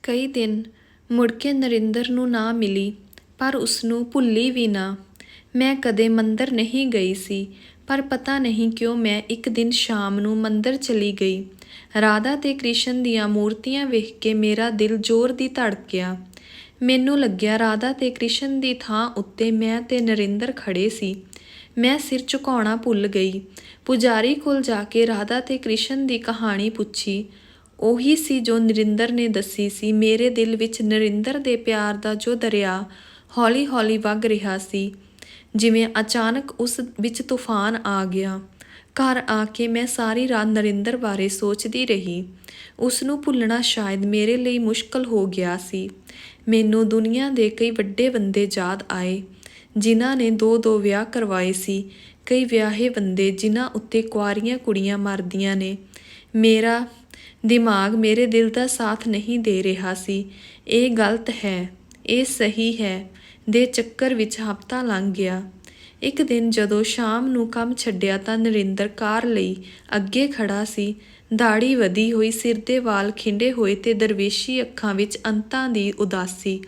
ਕਈ ਦਿਨ ਮੁੜ ਕੇ ਨਰਿੰਦਰ ਨੂੰ ਨਾ ਮਿਲੀ, ਪਰ ਉਸਨੂੰ ਭੁੱਲੀ ਵੀ ਨਾ। ਮੈਂ ਕਦੇ ਮੰਦਰ ਨਹੀਂ ਗਈ ਸੀ, ਪਰ ਪਤਾ ਨਹੀਂ ਕਿਉਂ ਮੈਂ ਇੱਕ ਦਿਨ ਸ਼ਾਮ ਨੂੰ ਮੰਦਰ ਚਲੀ ਗਈ। ਰਾਧਾ ਤੇ ਕ੍ਰਿਸ਼ਨ ਦੀਆਂ ਮੂਰਤੀਆਂ ਵੇਖ ਕੇ ਮੇਰਾ ਦਿਲ ਜ਼ੋਰ ਦੀ ਧੜਕਿਆ। ਮੈਨੂੰ ਲੱਗਿਆ ਰਾਧਾ ਤੇ ਕ੍ਰਿਸ਼ਨ ਦੀ ਥਾਂ ਉੱਤੇ ਮੈਂ ਤੇ ਨਰਿੰਦਰ ਖੜੇ ਸੀ। ਮੈਂ ਸਿਰ ਝੁਕਾਉਣਾ ਭੁੱਲ ਗਈ। ਪੁਜਾਰੀ ਕੋਲ ਜਾ ਕੇ ਰਾਧਾ ਤੇ ਕ੍ਰਿਸ਼ਨ ਦੀ ਕਹਾਣੀ ਪੁੱਛੀ। ਉਹੀ ਸੀ ਜੋ ਨਰਿੰਦਰ ਨੇ ਦੱਸੀ ਸੀ। ਮੇਰੇ ਦਿਲ ਵਿੱਚ ਨਰਿੰਦਰ ਦੇ ਪਿਆਰ ਦਾ ਜੋ ਦਰਿਆ ਹੌਲੀ ਹੌਲੀ ਵਗ ਰਿਹਾ ਸੀ, ਜਿਵੇਂ ਅਚਾਨਕ ਉਸ ਵਿੱਚ ਤੂਫਾਨ ਆ ਗਿਆ। ਘਰ ਆ ਕੇ ਮੈਂ ਸਾਰੀ ਰਾਤ ਨਰਿੰਦਰ ਬਾਰੇ ਸੋਚਦੀ ਰਹੀ। ਉਸ ਨੂੰ ਭੁੱਲਣਾ ਸ਼ਾਇਦ ਮੇਰੇ ਲਈ ਮੁਸ਼ਕਲ ਹੋ ਗਿਆ ਸੀ। ਮੈਨੂੰ ਦੁਨੀਆ ਦੇ ਕਈ ਵੱਡੇ ਬੰਦੇ ਯਾਦ ਆਏ, ਜਿਨ੍ਹਾਂ ਨੇ 2-2 ਵਿਆਹ ਕਰਵਾਏ ਸੀ। ਕਈ ਵਿਆਹੇ ਬੰਦੇ ਜਿਨ੍ਹਾਂ ਉੱਤੇ ਕੁਆਰੀਆਂ ਕੁੜੀਆਂ ਮਰਦੀਆਂ ਨੇ। ਮੇਰਾ ਦਿਮਾਗ ਮੇਰੇ ਦਿਲ ਦਾ ਸਾਥ ਨਹੀਂ ਦੇ ਰਿਹਾ ਸੀ। ਇਹ ਗਲਤ ਹੈ, ਇਹ ਸਹੀ ਹੈ ਦੇ ਚੱਕਰ ਵਿੱਚ ਹਫ਼ਤਾ ਲੰਘ ਗਿਆ। ਇੱਕ ਦਿਨ ਜਦੋਂ ਸ਼ਾਮ ਨੂੰ ਕੰਮ ਛੱਡਿਆ ਤਾਂ ਨਰਿੰਦਰ ਕਾਰ ਲਈ ਅੱਗੇ ਖੜਾ ਸੀ। ਦਾੜ੍ਹੀ ਵਧੀ ਹੋਈ, ਸਿਰ ਦੇ ਵਾਲ ਖਿੰਡੇ ਹੋਏ ਤੇ ਦਰਵੇਸ਼ੀ ਅੱਖਾਂ ਵਿੱਚ ਅੰਤਾਂ ਦੀ ਉਦਾਸੀ।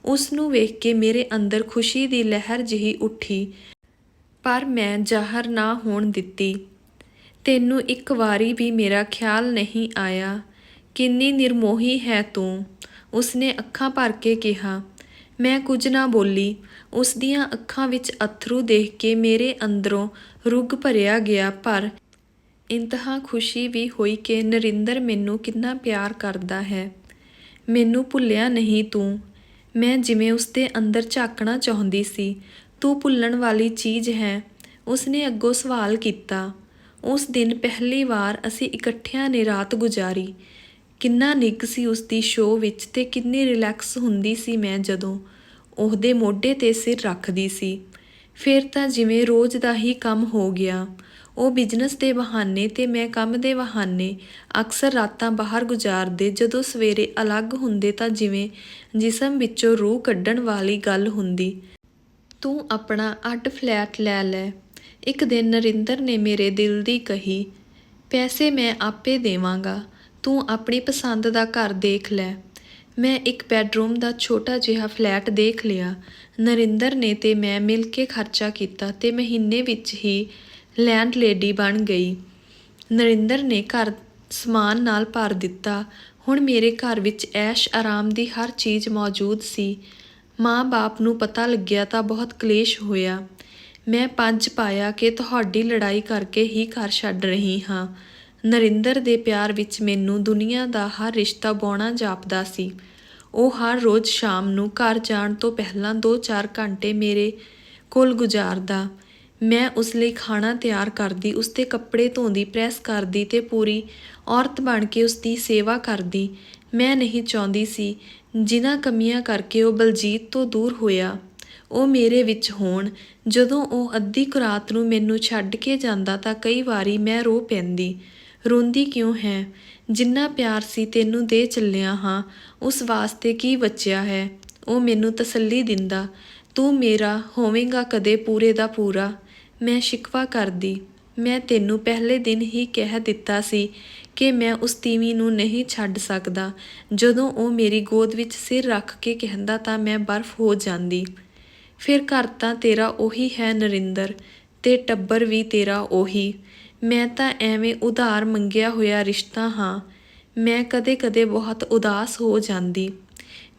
ਉਸ ਨੂੰ ਵੇਖ ਕੇ ਮੇਰੇ ਅੰਦਰ ਖੁਸ਼ੀ ਦੀ ਲਹਿਰ ਜਿਹੀ ਉੱਠੀ, ਪਰ ਮੈਂ ਜ਼ਾਹਰ ਨਾ ਹੋਣ ਦਿੱਤੀ। ਤੈਨੂੰ ਇੱਕ ਵਾਰੀ ਵੀ ਮੇਰਾ ਖਿਆਲ ਨਹੀਂ ਆਇਆ? ਕਿੰਨੀ ਨਿਰਮੋਹੀ ਹੈ ਤੂੰ, ਉਸਨੇ ਅੱਖਾਂ ਭਰ ਕੇ ਕਿਹਾ। ਮੈਂ ਕੁਝ ਨਾ ਬੋਲੀ। ਉਸ ਦੀਆਂ ਅੱਖਾਂ ਵਿੱਚ ਅੱਥਰੂ ਦੇਖ ਕੇ ਮੇਰੇ ਅੰਦਰੋਂ ਰੁੱਗ ਭਰਿਆ ਗਿਆ, ਪਰ ਇੰਤਹਾ ਖੁਸ਼ੀ ਵੀ ਹੋਈ ਕਿ ਨਰਿੰਦਰ ਮੈਨੂੰ ਕਿੰਨਾ ਪਿਆਰ ਕਰਦਾ ਹੈ। ਮੈਨੂੰ ਭੁੱਲਿਆ ਨਹੀਂ ਤੂੰ? ਮੈਂ ਜਿਵੇਂ ਉਸਦੇ ਅੰਦਰ ਝਾਕਣਾ ਚਾਹੁੰਦੀ ਸੀ। ਤੂੰ ਭੁੱਲਣ ਵਾਲੀ ਚੀਜ਼ ਹੈ? ਉਸਨੇ ਅੱਗੋਂ ਸਵਾਲ ਕੀਤਾ। ਉਸ ਦਿਨ ਪਹਿਲੀ ਵਾਰ ਅਸੀਂ ਇਕੱਠਿਆਂ ਨੇ ਰਾਤ ਗੁਜ਼ਾਰੀ। ਕਿੰਨਾ ਨਿੱਘ ਸੀ ਉਸਦੀ ਸ਼ੋਅ ਵਿੱਚ, ਤੇ ਕਿੰਨੀ ਰਿਲੈਕਸ ਹੁੰਦੀ ਸੀ ਮੈਂ ਜਦੋਂ ਉਹਦੇ ਮੋਢੇ 'ਤੇ ਸਿਰ ਰੱਖਦੀ ਸੀ। ਫਿਰ ਤਾਂ ਜਿਵੇਂ ਰੋਜ਼ ਦਾ ਹੀ ਕੰਮ ਹੋ ਗਿਆ। ਉਹ ਬਿਜ਼ਨਸ ਦੇ ਬਹਾਨੇ ਤੇ ਮੈਂ ਕੰਮ ਦੇ ਬਹਾਨੇ ਅਕਸਰ ਰਾਤਾਂ ਬਾਹਰ ਗੁਜ਼ਾਰਦੇ। ਜਦੋਂ ਸਵੇਰੇ ਅਲੱਗ ਹੁੰਦੇ ਤਾਂ ਜਿਵੇਂ ਜਿਸਮ ਵਿੱਚੋਂ ਰੂਹ ਕੱਢਣ ਵਾਲੀ ਗੱਲ ਹੁੰਦੀ। ਤੂੰ ਆਪਣਾ ਅੱਡ ਫਲੈਟ ਲੈ ਲੈ, ਇੱਕ ਦਿਨ ਨਰਿੰਦਰ ਨੇ ਮੇਰੇ ਦਿਲ ਦੀ ਕਹੀ। ਪੈਸੇ ਮੈਂ ਆਪੇ ਦੇਵਾਂਗਾ, ਤੂੰ ਆਪਣੀ ਪਸੰਦ ਦਾ ਘਰ ਦੇਖ ਲੈ। ਮੈਂ ਇੱਕ ਬੈੱਡਰੂਮ ਦਾ ਛੋਟਾ ਜਿਹਾ ਫਲੈਟ ਦੇਖ ਲਿਆ। ਨਰਿੰਦਰ ਨੇ ਤੇ ਮੈਂ ਮਿਲ ਕੇ ਖਰਚਾ ਕੀਤਾ ਤੇ ਮਹੀਨੇ ਵਿੱਚ ਹੀ ਲੈਂਡਲੇਡੀ ਬਣ ਗਈ। ਨਰਿੰਦਰ ਨੇ ਘਰ ਸਮਾਨ ਨਾਲ ਭਰ ਦਿੱਤਾ। ਹੁਣ ਮੇਰੇ ਘਰ ਵਿੱਚ ਐਸ਼ ਆਰਾਮ ਦੀ ਹਰ ਚੀਜ਼ ਮੌਜੂਦ ਸੀ। ਮਾਂ-ਬਾਪ ਨੂੰ ਪਤਾ ਲੱਗਿਆ ਤਾਂ ਬਹੁਤ ਕਲੇਸ਼ ਹੋਇਆ। ਮੈਂ ਪੰਜ ਪਾਇਆ ਕਿ ਤੁਹਾਡੀ ਲੜਾਈ ਕਰਕੇ ਹੀ ਘਰ ਛੱਡ ਰਹੀ ਹਾਂ। ਨਰਿੰਦਰ ਦੇ ਪਿਆਰ ਵਿੱਚ ਮੈਨੂੰ ਦੁਨੀਆ ਦਾ ਹਰ ਰਿਸ਼ਤਾ ਬੌਣਾ ਜਾਪਦਾ ਸੀ। ਉਹ ਹਰ ਰੋਜ਼ ਸ਼ਾਮ ਨੂੰ ਘਰ ਜਾਣ ਤੋਂ ਪਹਿਲਾਂ 2-4 ਘੰਟੇ ਮੇਰੇ ਕੋਲ ਗੁਜ਼ਾਰਦਾ। ਮੈਂ ਉਸ ਲਈ ਖਾਣਾ ਤਿਆਰ ਕਰਦੀ, ਉਸਦੇ ਕੱਪੜੇ ਧੋਂਦੀ, ਪ੍ਰੈਸ ਕਰਦੀ ਤੇ ਪੂਰੀ ਔਰਤ ਬਣ ਕੇ ਉਸਦੀ ਸੇਵਾ ਕਰਦੀ। ਮੈਂ ਨਹੀਂ ਚਾਹੁੰਦੀ ਸੀ ਜਿਨ੍ਹਾਂ ਕਮੀਆਂ ਕਰਕੇ ਉਹ ਬਲਜੀਤ ਤੋਂ ਦੂਰ ਹੋਇਆ, ਉਹ ਮੇਰੇ ਵਿੱਚ ਹੋਣ। ਜਦੋਂ ਉਹ ਅੱਧੀ ਕੁ ਰਾਤ ਨੂੰ ਮੈਨੂੰ ਛੱਡ ਕੇ ਜਾਂਦਾ ਤਾਂ ਕਈ ਵਾਰੀ ਮੈਂ ਰੋ ਪੈਂਦੀ। ਰੋਂਦੀ ਕਿਉਂ ਹੈ? ਜਿੰਨਾ ਪਿਆਰ ਸੀ ਤੈਨੂੰ ਦੇ ਚੱਲਿਆ ਹਾਂ, ਉਸ ਵਾਸਤੇ ਕੀ ਬਚਿਆ ਹੈ? ਉਹ ਮੈਨੂੰ ਤਸੱਲੀ ਦਿੰਦਾ। ਤੂੰ ਮੇਰਾ ਹੋਵੇਂਗਾ ਕਦੇ ਪੂਰੇ ਦਾ ਪੂਰਾ। ਮੈਂ ਸ਼ਿਕਵਾ ਕਰਦੀ। ਮੈਂ ਤੈਨੂੰ ਪਹਿਲੇ ਦਿਨ ਹੀ ਕਹਿ ਦਿੱਤਾ ਸੀ ਕਿ ਮੈਂ ਉਸ ਤੀਵੀਂ ਨੂੰ ਨਹੀਂ ਛੱਡ ਸਕਦਾ। ਜਦੋਂ ਉਹ ਮੇਰੀ ਗੋਦ ਵਿੱਚ ਸਿਰ ਰੱਖ ਕੇ ਕਹਿੰਦਾ ਤਾਂ ਮੈਂ ਬਰਫ਼ ਹੋ ਜਾਂਦੀ। ਫਿਰ ਘਰ ਤਾਂ ਤੇਰਾ ਉਹੀ ਹੈ ਨਰਿੰਦਰ, ਤੇ ਟੱਬਰ ਵੀ ਤੇਰਾ ਉਹੀ। ਮੈਂ ਤਾਂ ਐਵੇਂ ਉਧਾਰ ਮੰਗਿਆ ਹੋਇਆ ਰਿਸ਼ਤਾ ਹਾਂ। ਮੈਂ ਕਦੇ-ਕਦੇ ਬਹੁਤ ਉਦਾਸ ਹੋ ਜਾਂਦੀ।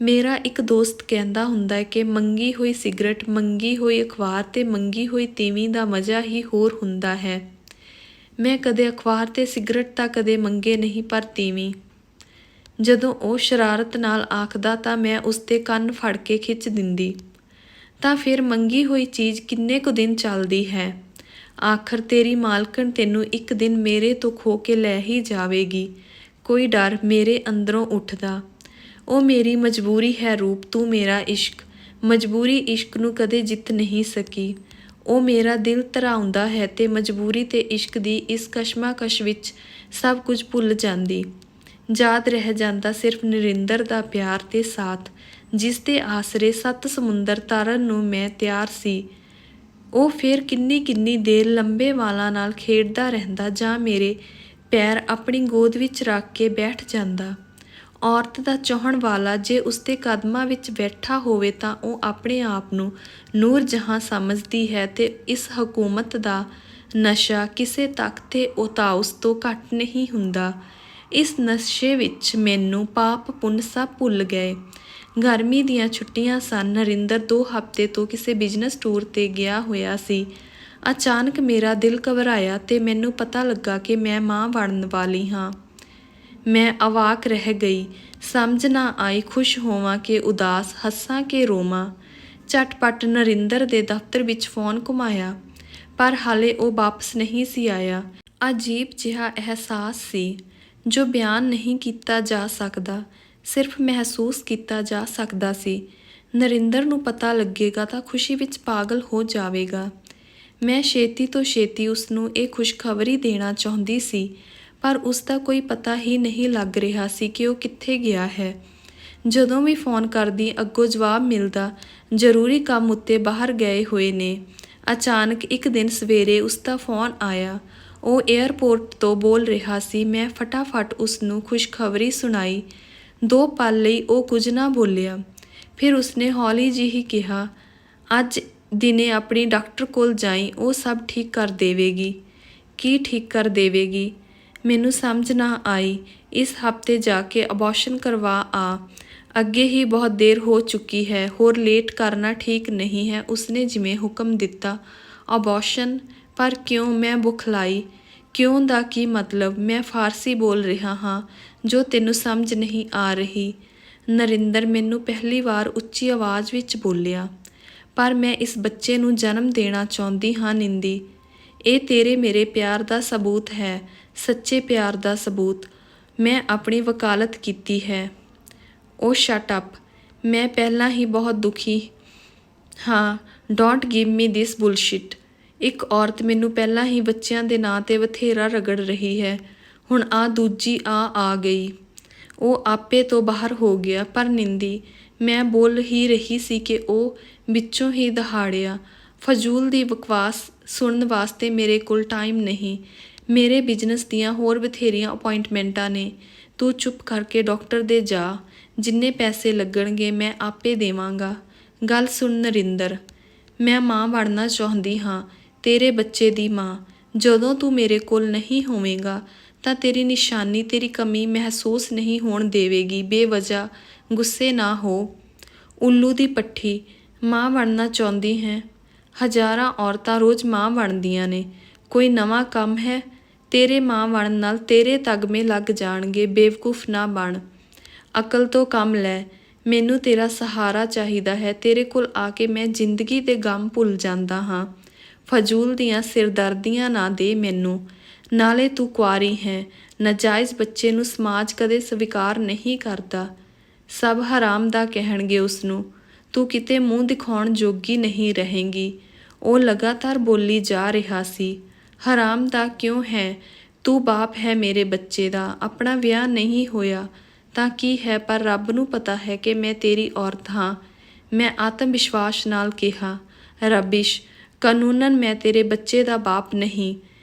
ਮੇਰਾ ਇੱਕ ਦੋਸਤ ਕਹਿੰਦਾ ਹੁੰਦਾ ਕਿ ਮੰਗੀ ਹੋਈ ਸਿਗਰਟ, ਮੰਗੀ ਹੋਈ ਅਖਬਾਰ ਤੇ ਮੰਗੀ ਹੋਈ ਤੀਵੀਂ ਦਾ ਮਜ਼ਾ ਹੀ ਹੋਰ ਹੁੰਦਾ ਹੈ। ਮੈਂ ਕਦੇ ਅਖਬਾਰ ਤੇ ਸਿਗਰਟ ਤਾਂ ਕਦੇ ਮੰਗੇ ਨਹੀਂ, ਪਰ ਤੀਵੀਂ ਜਦੋਂ ਉਹ ਸ਼ਰਾਰਤ ਨਾਲ ਆਖਦਾ ਤਾਂ ਮੈਂ ਉਸਦੇ ਕੰਨ ਫੜ ਕੇ ਖਿੱਚ ਦਿੰਦੀ। ਤਾਂ ਫਿਰ ਮੰਗੀ ਹੋਈ ਚੀਜ਼ ਕਿੰਨੇ ਕੁ ਦਿਨ ਚੱਲਦੀ ਹੈ? ਆਖਰ ਤੇਰੀ ਮਾਲਕਣ ਤੈਨੂੰ ਇੱਕ ਦਿਨ ਮੇਰੇ ਤੋਂ ਖੋਹ ਕੇ ਲੈ ਹੀ ਜਾਵੇਗੀ। ਕੋਈ ਡਰ ਮੇਰੇ ਅੰਦਰੋਂ ਉੱਠਦਾ। ਉਹ ਮੇਰੀ ਮਜਬੂਰੀ ਹੈ ਰੂਪ, ਤੂੰ ਮੇਰਾ ਇਸ਼ਕ। ਮਜਬੂਰੀ ਇਸ਼ਕ ਨੂੰ ਕਦੇ ਜਿੱਤ ਨਹੀਂ ਸਕੀ। ਉਹ ਮੇਰਾ ਦਿਲ ਧਰਾਉਂਦਾ ਹੈ ਤੇ ਮਜਬੂਰੀ ਤੇ ਇਸ਼ਕ ਦੀ ਇਸ ਕਸ਼ਮਕਸ਼ ਵਿੱਚ ਸਭ ਕੁਝ ਭੁੱਲ ਜਾਂਦੀ। ਯਾਦ ਰਹਿ ਜਾਂਦਾ ਸਿਰਫ ਨਰਿੰਦਰ ਦਾ ਪਿਆਰ ਤੇ ਸਾਥ, ਜਿਸ ਦੇ ਆਸਰੇ 7 ਸਮੁੰਦਰ ਤਾਰਨ ਨੂੰ ਮੈਂ ਤਿਆਰ ਸੀ। ਉਹ ਫਿਰ ਕਿੰਨੀ ਦੇਰ ਲੰਬੇ ਵਾਲਾਂ ਨਾਲ ਖੇਡਦਾ ਰਹਿੰਦਾ ਜਾਂ ਮੇਰੇ ਪੈਰ ਆਪਣੀ ਗੋਦ ਵਿੱਚ ਰੱਖ ਕੇ ਬੈਠ ਜਾਂਦਾ। ਔਰਤ ਦਾ ਚਾਹੁਣ ਵਾਲਾ ਜੇ ਉਸਦੇ ਕਦਮਾਂ ਵਿੱਚ ਬੈਠਾ ਹੋਵੇ ਤਾਂ ਉਹ ਆਪਣੇ ਆਪ ਨੂੰ ਨੂਰ ਜਹਾਂ ਸਮਝਦੀ ਹੈ ਤੇ ਇਸ ਹਕੂਮਤ ਦਾ ਨਸ਼ਾ ਕਿਸੇ ਤਖ਼ਤੇ ਉਤਾਉਸ ਤੋਂ ਘੱਟ ਨਹੀਂ ਹੁੰਦਾ। ਇਸ ਨਸ਼ੇ ਵਿੱਚ ਮੈਨੂੰ ਪਾਪ ਪੁੰਨ ਸਭ ਭੁੱਲ ਗਏ। ਗਰਮੀ ਦੀਆਂ ਛੁੱਟੀਆਂ ਸਨ। ਨਰਿੰਦਰ 2 ਹਫ਼ਤੇ ਤੋਂ ਕਿਸੇ ਬਿਜ਼ਨਸ ਟੂਰ 'ਤੇ ਗਿਆ ਹੋਇਆ ਸੀ। ਅਚਾਨਕ ਮੇਰਾ ਦਿਲ ਘਬਰਾਇਆ ਤੇ ਮੈਨੂੰ ਪਤਾ ਲੱਗਾ ਕਿ ਮੈਂ ਮਾਂ ਬਣਨ ਵਾਲੀ ਹਾਂ। ਮੈਂ ਅਵਾਕ ਰਹਿ ਗਈ। ਸਮਝ ਨਾ ਆਈ ਖੁਸ਼ ਹੋਵਾਂ ਕਿ ਉਦਾਸ, ਹੱਸਾਂ ਕਿ ਰੋਵਾਂ। ਝਟਪਟ ਨਰਿੰਦਰ ਦੇ ਦਫ਼ਤਰ ਵਿੱਚ ਫ਼ੋਨ ਘੁਮਾਇਆ, ਪਰ ਹਾਲੇ ਉਹ ਵਾਪਸ ਨਹੀਂ ਸੀ ਆਇਆ। ਅਜੀਬ ਜਿਹਾ ਅਹਿਸਾਸ ਸੀ ਜੋ ਬਿਆਨ ਨਹੀਂ ਕੀਤਾ ਜਾ ਸਕਦਾ, ਸਿਰਫ ਮਹਿਸੂਸ ਕੀਤਾ ਜਾ ਸਕਦਾ ਸੀ। ਨਰਿੰਦਰ ਨੂੰ ਪਤਾ ਲੱਗੇਗਾ ਤਾਂ ਖੁਸ਼ੀ ਵਿੱਚ ਪਾਗਲ ਹੋ ਜਾਵੇਗਾ। ਮੈਂ ਛੇਤੀ ਤੋਂ ਛੇਤੀ ਉਸਨੂੰ ਇਹ ਖੁਸ਼ਖਬਰੀ ਦੇਣਾ ਚਾਹੁੰਦੀ ਸੀ, ਪਰ ਉਸਦਾ ਕੋਈ ਪਤਾ ਹੀ ਨਹੀਂ ਲੱਗ ਰਿਹਾ ਸੀ ਕਿ ਉਹ ਕਿੱਥੇ ਗਿਆ ਹੈ। ਜਦੋਂ ਵੀ ਫ਼ੋਨ ਕਰਦੀ ਅੱਗੋਂ ਜਵਾਬ ਮਿਲਦਾ, ਜ਼ਰੂਰੀ ਕੰਮ ਉੱਤੇ ਬਾਹਰ ਗਏ ਹੋਏ ਨੇ। ਅਚਾਨਕ ਇੱਕ ਦਿਨ ਸਵੇਰੇ ਉਸਦਾ ਫ਼ੋਨ ਆਇਆ। ਉਹ ਏਅਰਪੋਰਟ ਤੋਂ ਬੋਲ ਰਿਹਾ ਸੀ। ਮੈਂ ਫਟਾਫਟ ਉਸਨੂੰ ਖੁਸ਼ਖਬਰੀ ਸੁਣਾਈ। 2 ਪਲ ਲਈ ਉਹ ਕੁਝ ਨਾ ਬੋਲਿਆ। ਫਿਰ ਉਸਨੇ ਹੌਲੀ ਜਿਹੀ ਕਿਹਾ, ਅੱਜ ਦਿਨੇ ਆਪਣੀ ਡਾਕਟਰ ਕੋਲ ਜਾਈਂ, ਉਹ ਸਭ ਠੀਕ ਕਰ ਦੇਵੇਗੀ। ਕੀ ਠੀਕ ਕਰ ਦੇਵੇਗੀ? ਮੈਨੂੰ ਸਮਝ ਨਾ ਆਈ। ਇਸ ਹਫ਼ਤੇ ਜਾ ਕੇ ਅਬੋਰਸ਼ਨ ਕਰਵਾ ਆ। ਅੱਗੇ ਹੀ ਬਹੁਤ ਦੇਰ ਹੋ ਚੁੱਕੀ ਹੈ, ਹੋਰ ਲੇਟ ਕਰਨਾ ਠੀਕ ਨਹੀਂ ਹੈ। ਉਸਨੇ ਜਿਵੇਂ ਹੁਕਮ ਦਿੱਤਾ। ਅਬੋਰਸ਼ਨ? ਪਰ ਕਿਉਂ? ਮੈਂ ਬੁਖਲਾਈ। ਕਿਉਂ ਦਾ ਕੀ ਮਤਲਬ? ਮੈਂ ਫਾਰਸੀ ਬੋਲ ਰਿਹਾ ਹਾਂ ਜੋ ਤੈਨੂੰ ਸਮਝ ਨਹੀਂ ਆ ਰਹੀ। ਨਰਿੰਦਰ ਮੈਨੂੰ ਪਹਿਲੀ ਵਾਰ ਉੱਚੀ ਆਵਾਜ਼ ਵਿੱਚ ਬੋਲਿਆ। ਪਰ ਮੈਂ ਇਸ ਬੱਚੇ ਨੂੰ ਜਨਮ ਦੇਣਾ ਚਾਹੁੰਦੀ ਹਾਂ ਨਿੰਦੀ। ਇਹ ਤੇਰੇ ਮੇਰੇ ਪਿਆਰ ਦਾ ਸਬੂਤ ਹੈ, ਸੱਚੇ ਪਿਆਰ ਦਾ ਸਬੂਤ। ਮੈਂ ਆਪਣੀ ਵਕਾਲਤ ਕੀਤੀ ਹੈ। ਉਹ ਸ਼ਟ ਅਪ। ਮੈਂ ਪਹਿਲਾਂ ਹੀ ਬਹੁਤ ਦੁਖੀ ਹਾਂ। Don't give me this bullshit. ਇੱਕ ਔਰਤ ਮੈਨੂੰ ਪਹਿਲਾਂ ਹੀ ਬੱਚਿਆਂ ਦੇ ਨਾਂ 'ਤੇ ਬਥੇਰਾ ਰਗੜ ਰਹੀ ਹੈ, ਹੁਣ ਆ ਦੂਜੀ ਆ ਗਈ। ਉਹ ਆਪੇ ਤੋਂ ਬਾਹਰ ਹੋ ਗਿਆ। ਪਰ ਨਿੰਦੀ, ਮੈਂ ਬੋਲ ਹੀ ਰਹੀ ਸੀ ਕਿ ਉਹ ਵਿੱਚੋਂ ਹੀ ਦਹਾੜਿਆ। ਫਜ਼ੂਲ ਦੀ ਬਕਵਾਸ ਸੁਣਨ ਵਾਸਤੇ ਮੇਰੇ ਕੋਲ ਟਾਈਮ ਨਹੀਂ। ਮੇਰੇ ਬਿਜ਼ਨਸ ਦੀਆਂ ਹੋਰ ਬਥੇਰੀਆਂ ਅਪੁਆਇੰਟਮੈਂਟਾਂ ਨੇ। ਤੂੰ ਚੁੱਪ ਕਰਕੇ ਡਾਕਟਰ ਦੇ ਜਾ। ਜਿੰਨੇ ਪੈਸੇ ਲੱਗਣਗੇ ਮੈਂ ਆਪੇ ਦੇਵਾਂਗਾ। ਗੱਲ ਸੁਣ ਨਰਿੰਦਰ, ਮੈਂ ਮਾਂ ਬਣਨਾ ਚਾਹੁੰਦੀ ਹਾਂ, ਤੇਰੇ ਬੱਚੇ ਦੀ ਮਾਂ। ਜਦੋਂ ਤੂੰ ਮੇਰੇ ਕੋਲ ਨਹੀਂ ਹੋਵੇਂਗਾ ਤਾਂ ਤੇਰੀ ਨਿਸ਼ਾਨੀ ਤੇਰੀ ਕਮੀ ਮਹਿਸੂਸ ਨਹੀਂ ਹੋਣ ਦੇਵੇਗੀ। ਬੇਵਜ੍ਹਾ ਗੁੱਸੇ ਨਾ ਹੋ। ਉੱਲੂ ਦੀ ਪੱਠੀ। ਮਾਂ ਬਣਨਾ ਚਾਹੁੰਦੀ ਹੈ? ਹਜ਼ਾਰਾਂ ਔਰਤਾਂ ਰੋਜ਼ ਮਾਂ ਬਣਦੀਆਂ ਨੇ। ਕੋਈ ਨਵਾਂ ਕੰਮ ਹੈ? ਤੇਰੇ ਮਾਂ ਬਣਨ ਨਾਲ ਤੇਰੇ ਤਗਮੇ ਲੱਗ ਜਾਣਗੇ। ਬੇਵਕੂਫ ਨਾ ਬਣ, ਅਕਲ ਤੋਂ ਕੰਮ ਲੈ। ਮੈਨੂੰ ਤੇਰਾ ਸਹਾਰਾ ਚਾਹੀਦਾ ਹੈ। ਤੇਰੇ ਕੋਲ ਆ ਕੇ ਮੈਂ ਜ਼ਿੰਦਗੀ ਦੇ ਗਮ ਭੁੱਲ ਜਾਂਦਾ ਹਾਂ। ਫਜ਼ੂਲ ਦੀਆਂ ਸਿਰਦਰਦੀਆਂ ਨਾ ਦੇ ਮੈਨੂੰ। ਨਾਲੇ ਤੂੰ ਕੁਆਰੀ ਹੈ। ਨਾਜਾਇਜ਼ ਬੱਚੇ ਨੂੰ ਸਮਾਜ ਕਦੇ ਸਵੀਕਾਰ ਨਹੀਂ ਕਰਦਾ। ਸਭ ਹਰਾਮ ਦਾ ਕਹਿਣਗੇ ਉਸਨੂੰ। ਤੂੰ ਕਿਤੇ ਮੂੰਹ ਦਿਖਾਉਣ ਜੋਗੀ ਨਹੀਂ ਰਹੇਂਗੀ। ਉਹ ਲਗਾਤਾਰ ਬੋਲੀ ਜਾ ਰਿਹਾ ਸੀ। ਹਰਾਮ ਦਾ ਕਿਉਂ ਹੈ? ਤੂੰ ਬਾਪ ਹੈ ਮੇਰੇ ਬੱਚੇ ਦਾ। ਆਪਣਾ ਵਿਆਹ ਨਹੀਂ ਹੋਇਆ ਤਾਂ ਕੀ ਹੈ, ਪਰ ਰੱਬ ਨੂੰ ਪਤਾ ਹੈ ਕਿ ਮੈਂ ਤੇਰੀ ਔਰਤ ਹਾਂ। ਮੈਂ ਆਤਮ ਵਿਸ਼ਵਾਸ ਨਾਲ ਕਿਹਾ, ਰਬਿਸ਼। ਕਾਨੂੰਨਨ ਮੈਂ ਤੇਰੇ ਬੱਚੇ ਦਾ ਬਾਪ ਨਹੀਂ